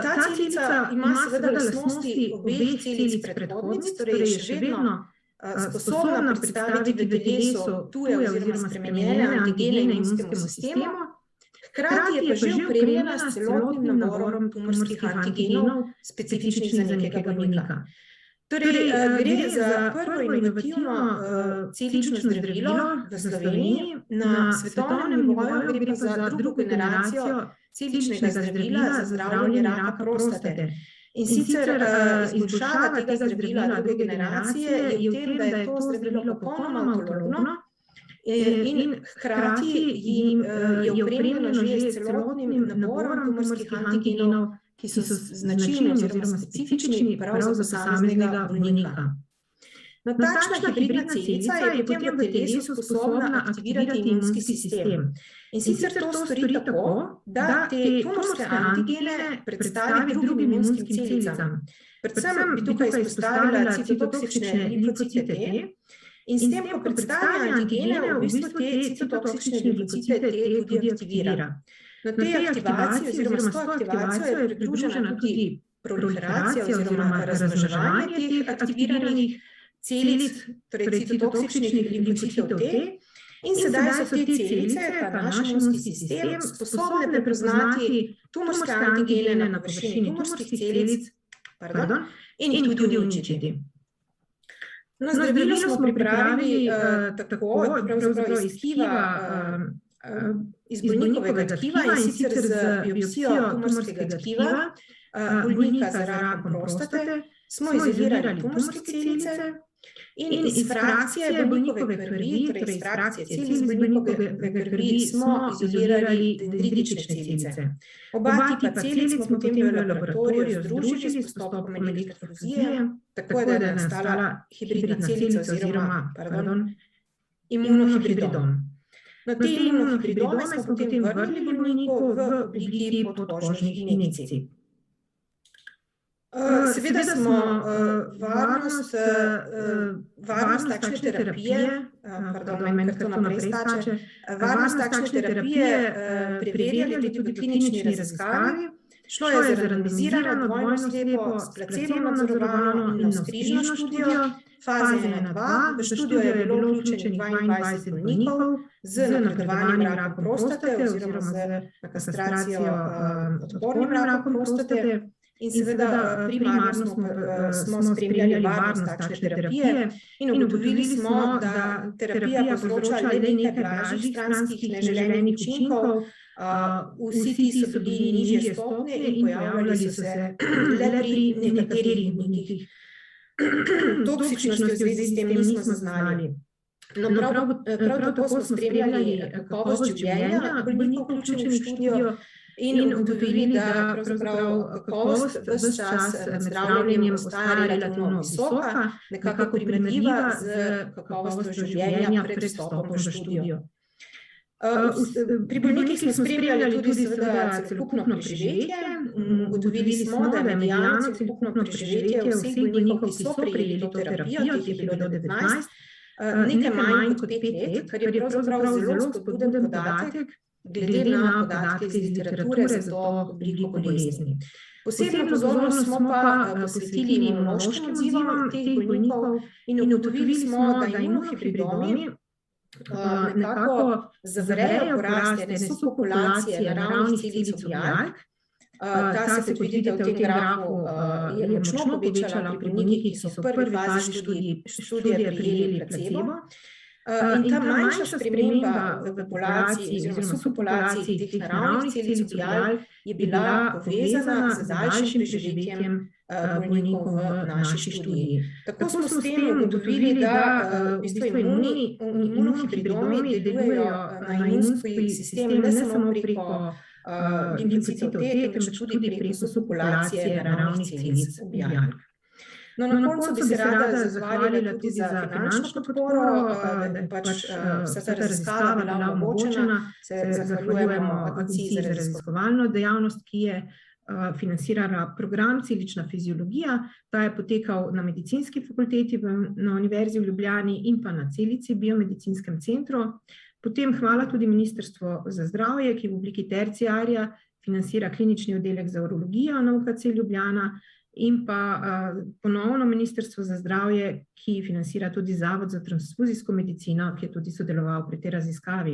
Ta celica ima seveda lastnosti obeh celic predhodnic, torej je še vedno sposobna predstaviti v telesu tuje oziroma spremenjene antigene imunskemu sistemu, hkrati je pa že opremljena s celotnim naborom tumorskih antigenov, specifičnih za nekega bolnika. Torej, gre za prvo inovativno celično zdravilo v Sloveniji, na svetovnem nivoju gre pa za drugo generacijo celičnega zdravila za zdravljenje raka prostate. In sicer izboljšava tega zdravila druge generacije je v tem, da je to zdravilo popolnoma avtologno in hkrati je opremljeno že s celotnim naborom tumorskih antigenov, ki so značilni oziroma specifični prav za posameznega bolnika. No, takšna hibridna celica je potem v telesu sposobna aktivirati imunski sistem. In sicer to stori tako, da te tumorske antigene predstavi drugim imunskim celicam. Predvsem bi tukaj izpostavila citotoksične limfocite T, in s tem, ko predstavi antigene, v bistvu te citotoksične limfocite T tudi aktivira. Na tej aktivaciji oziroma s to aktivacijo je pridružena tudi proliferacija oziroma razmnoževanje teh aktiviranih celic, torej citotoksičnih limfocitov T, in sedaj so te celice, pa naš imunski sistem, sposobne prepoznati tumorske antigene na površini tumorskih celic in jih tudi uničiti. No, zdravilo smo pripravili tako, pravzaprav iz bolnikovega tkiva, in sicer z biopsijo tumorskega tkiva bolnika z rakom prostate, smo izolirali tumorske celice in iz frakcije bolnikove krvi, torej iz frakcije celic bolnikove krvi, smo izolirali dendritične celice. Oba tipa celic smo potem v laboratoriju združili s postopkom elektrofuzije, tako da je nastala hibridna celica oziroma imunohibridom. No, te imunohibridome smo potem vrnili bolniku v obliki podkožnih injekcij. Seveda smo varnost takšne terapije, varnost takšne terapije preverjali tudi v klinični raziskavi. Šlo je za randomizirano dvojno slepo s placebo nadzorovano in navzkrižno študijo, faze 1-2, v študijo je bilo vključenih 22 bolnikov z napredovanim rakom prostate oziroma z kastracijo odpornim rakom prostate. In seveda primarno smo spremljali varnost takšne terapije in ugotovili smo, da terapija povzroča le nekaj blažjih stranskih neželenih učinkov, vsi ti so bili nižje stopnje in pojavljali so se le pri nekaterih bolnikih. Toksičnosti v zvezi s tem nismo zaznali. No, prav tako smo spremljali kakovost življenja bolnikov vključenih v študijo in ugotovili, da pravzaprav kakovost ves čas med zdravljenjem ostaja relativno visoka, nekako primerljiva z kakovostjo življenja pred vstopom v študijo. Pri bolnikih smo spremljali tudi seveda celokupno preživetje. Ugotovili smo, da je mediano celokupno preživetje vseh bolnikov, ki so prejeli to terapijo, ki je bilo 19, nekaj manj kot 5 let, kar je pravzaprav zelo spodbuden podatek, glede na podatke iz literature za to obliko bolezni. Posebno pozornost smo pa posvetili imunološkim odzivom teh bolnikov in ugotovili smo, da imunohibridomi nekako zavrejo porast ene subpopulacije naravnih celic obijalk. Ta se, kot vidite v tem grafu, je močno povečala pri bolnikih, ki so v prvi fazi študije prijeli placebo. In ta manjša sprememba v populaciji oziroma subpopulaciji teh naravnih celic obijalk je bila povezana z daljšim preživetjem bolnikov v naši študiji. Tako smo s tem ugotovili, da v bistvu imunohibridomi delujejo na imunski sistem ne samo preko limfocitov T, temveč tudi preko subpopulacije naravnih celic obijalk. No, na koncu bi se rada zahvalila tudi za finančno podporo, da je pač vsa ta raziskava bila omogočena. Se zahvaljujemo Agenciji za raziskovalno dejavnost, ki je financirala program Celična fiziologija. Ta je potekal na medicinski fakulteti na Univerzi v Ljubljani in pa na Celici biomedicinskem centru. Potem hvala tudi Ministrstvo za zdravje, ki v obliki terciarja financira klinični oddelek za urologijo na UKC Ljubljana, in pa ponovno Ministrstvo za zdravje, ki financira tudi Zavod za transfuzijsko medicino, ki je tudi sodeloval pri tej raziskavi.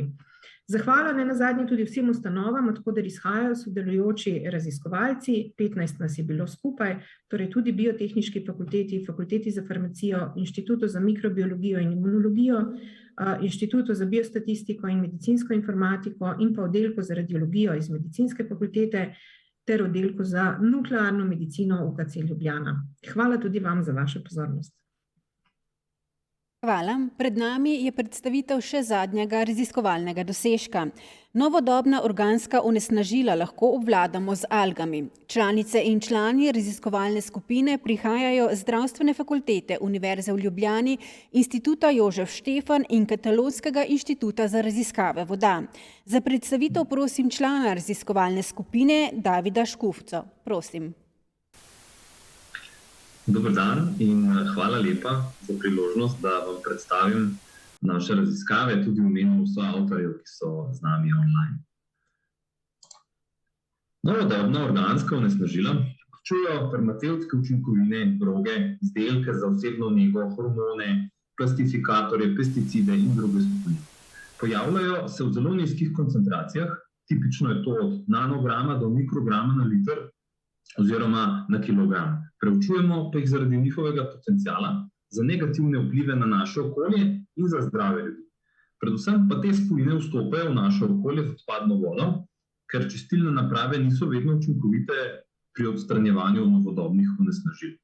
Zahvala nenazadnje tudi vsem ustanovam, od koder izhajajo sodelujoči raziskovalci, 15 nas je bilo skupaj, torej tudi Biotehniški fakulteti, Fakulteti za farmacijo, Inštitutu za mikrobiologijo in imunologijo, Inštitutu za biostatistiko in medicinsko informatiko in pa oddelku za radiologijo iz medicinske fakultete ter oddelku za nuklearno medicino UKC Ljubljana. Hvala tudi vam za vašo pozornost. Hvala. Pred nami je predstavitev še zadnjega raziskovalnega dosežka. Novodobna organska onesnažila lahko obvladamo z algami. Članice in člani raziskovalne skupine prihajajo z Zdravstvene fakultete Univerze v Ljubljani, Instituta Jožef Štefan in Katalonskega inštituta za raziskave voda. Za predstavitev prosim člana raziskovalne skupine Davida Škufco. Prosim. Dober dan in hvala lepa za priložnost, da vam predstavim naše raziskave, tudi v imenu soavtorjev, ki so z nami online. Novodobna organska onesnažila vključujejo farmacevtske učinkovine, droge, izdelke za osebno nego, hormone, plastifikatorje, pesticide in druge spojine. Pojavljajo se v zelo nizkih koncentracijah, tipično je to od nanograma do mikrograma na liter, oziroma na kilogram. Preučujemo pa jih zaradi njihovega potenciala za negativne vplive na naše okolje in za zdrave ljudi. Predvsem pa te spojine vstopajo v naše okolje z odpadno vodo, ker čistilne naprave niso vedno učinkovite pri odstranjevanju novodobnih onesnažil.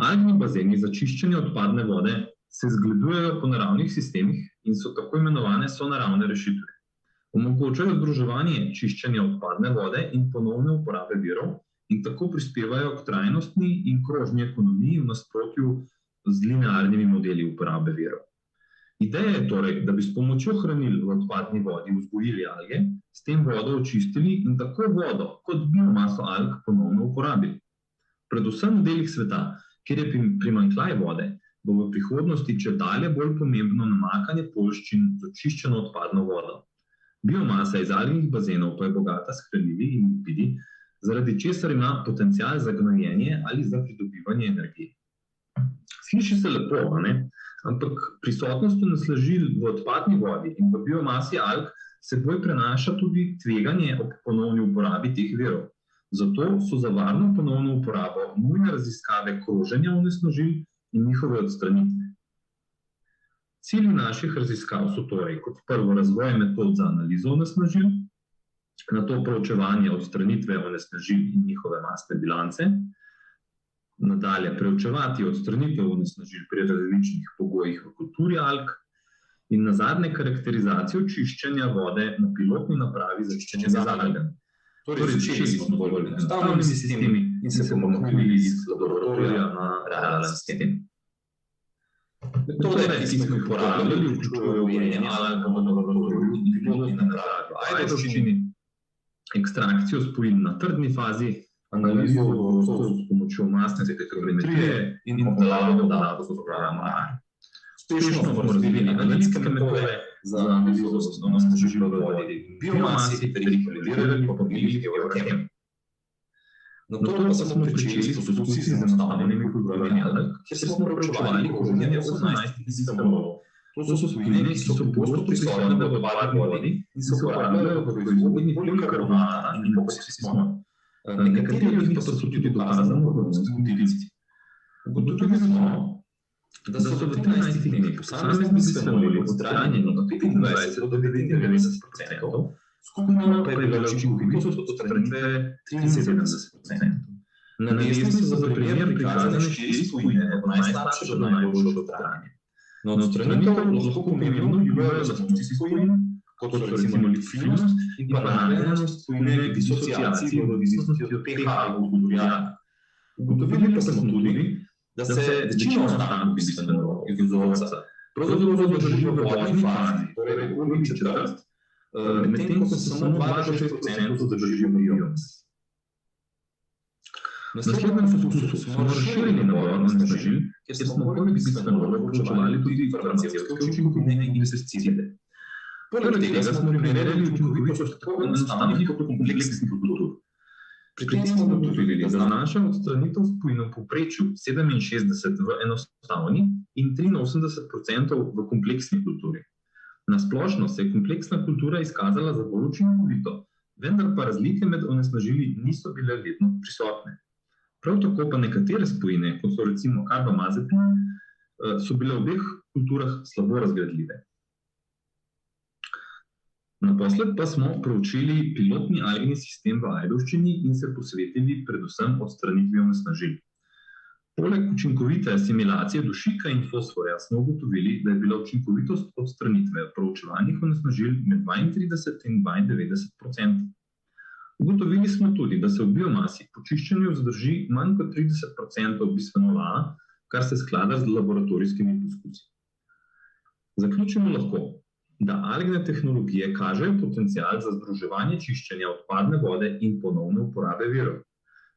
Algni bazeni za čiščenje odpadne vode se zgledujejo po naravnih sistemih in so tako imenovane sonaravne rešitve. Omogočajo združevanje čiščenja odpadne vode in ponovne uporabe virov in tako prispevajo k trajnostni in krožni ekonomiji v nasprotju z linearnimi modeli uporabe virov. Ideja je torej, da bi s pomočjo hranil v odpadni vodi vzgojili alge, s tem vodo očistili in tako vodo kot biomaso alg ponovno uporabili. Predvsem v delih sveta, kjer je primanjkljaj vode, bo v prihodnosti čedalje bolj pomembno namakanje poljščin z očiščeno odpadno vodo. Biomasa iz algnih bazenov pa je bogata s hranili in lipidi, zaradi česar ima potencial za gnojenje ali za pridobivanje energije. Sliši se lepo, ampak prisotnost onesnažil v odpadni vodi in v biomasi alg seboj prenaša tudi tveganje ob ponovni uporabi teh virov. Zato so za varno ponovno uporabo nujne raziskave kroženja onesnažil in njihove odstranitve. Cilji naših raziskav so torej kot prvo razvoj metod za analizo onesnažil, nato proučevanje odstranitve onesnažil in njihove masne bilance, nadalje preučevati odstranitev onesnažil pri različnih pogojih v kulturi alg in nazadnje karakterizacijo čiščenja vode na pilotni napravi za čiščenje z algami. Torej začeli smo bolj enostavnimi sistemi in se pomaknili iz laboratorija na realen sistem. Metode, ki smo jih uporabljali, vključujejo gojenje alg v laboratoriju in pilotni napravi v ajdovščini, ekstrakcijo spojin na trdni fazi, analizo s pomočjo masne spektrometrije in obdelavo podatkov z programa R. Uspešno smo razvili analitske metode, za analizo onesnažitev v vodi in biomasi ter jih validirali po pravilih Eurochem. Nato pa smo pričeli s poskusi z enostavnimi kulturami alg, kjer smo preučevali korenje 18 bisfenolov. To so spojine, ki so pogosto prisotne v odpadni vodi in se uporabljajo v proizvodnji polikarbonata in epoksismona. Nekateri od njih pa so tudi dokazano hormonski motilci. Ugotovili smo, da so v 13 dneh posamezni bisfenoli odstranjeni od 25 do 99%, skupno pa je bila učinkovitost odstranitve 73%. Na desni so za primer prikazane 4 spojine, od najslabše do najboljše odstranje. Na odstranitev lahko pomembno vplivajo lastnosti spojin, kot so recimo likvidnost in pa narejenost spojine disociacije v odvisnosti od pH v Ugotovili pa smo tudi, da se večina ostankov bisfenolov iz vzorca pravzaprav zadrži v vodni fazi, torej v uri četrt, medtem ko se samo 2–6% zadrži v biomasi. V naslednjem fokusu smo razširili nabor onesnažil, kjer smo poleg bisfenolova vključevali tudi farmacevtske učinkovine in pesticide. Poleg tega smo primerjali učinkovitost tako enostavnih kot kompleksnih kultur. Pri tem smo ugotovili, da znaša odstranitev spojin v povprečju 67% v enostavni in 83% v kompleksni kulturi. Na splošno se je kompleksna kultura izkazala za bolj učinkovito, vendar pa razlike med onesnažili niso bile vedno prisotne. Prav tako pa nekatere spojine, kot so recimo karbamazepin, so bile v obeh kulturah slabo razgradljive. Naposled pa smo proučili pilotni algini sistem v Ajdovščini in se posvetili predvsem odstranitvi onesnažil. Poleg učinkovite asimilacije dušika in fosforja smo ugotovili, da je bila učinkovitost odstranitve proučevanih onesnažil med 32 in 92%. Ugotovili smo tudi, da se v biomasi po čiščenju zadrži manj kot 30% bisfenola A, kar se sklada z laboratorijskimi poskusi. Zaključimo lahko, da algne tehnologije kažejo potencial za združevanje čiščenja odpadne vode in ponovne uporabe virov.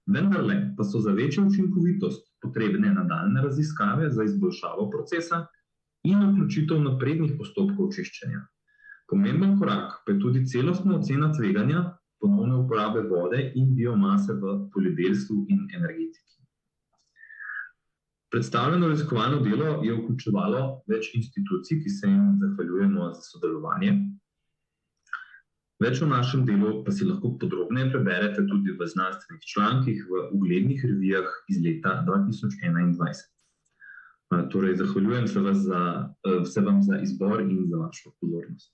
Vendarle pa so za večjo učinkovitost potrebne nadaljnje raziskave za izboljšavo procesa in vključitev naprednih postopkov čiščenja. Pomemben korak pa je tudi celostna ocena tveganja ponovne uporabe vode in biomase v poljedelstvu in energetiki. Predstavljeno raziskovalno delo je vključevalo več institucij, ki se jim zahvaljujemo za sodelovanje. Več o našem delu pa si lahko podrobneje preberete tudi v znanstvenih člankih v uglednih revijah iz leta 2021. Torej, zahvaljujem se vam za izbor in za vašo pozornost.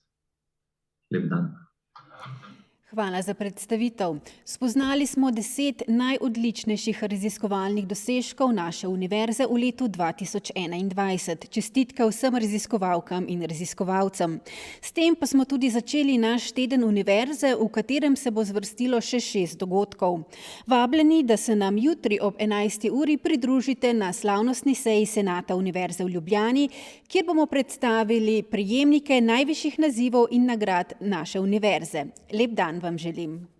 Lep dan. Hvala za predstavitev. Spoznali smo 10 najodličnejših raziskovalnih dosežkov naše univerze v letu 2021. Čestitke vsem raziskovalkam in raziskovalcem. S tem pa smo tudi začeli naš teden univerze, v katerem se bo zvrstilo še 6 dogodkov. Vabljeni, da se nam jutri ob 11. uri pridružite na slavnostni seji Senata Univerze v Ljubljani, kjer bomo predstavili prejemnike najvišjih nazivov in nagrad naše univerze. Lep dan vam želim.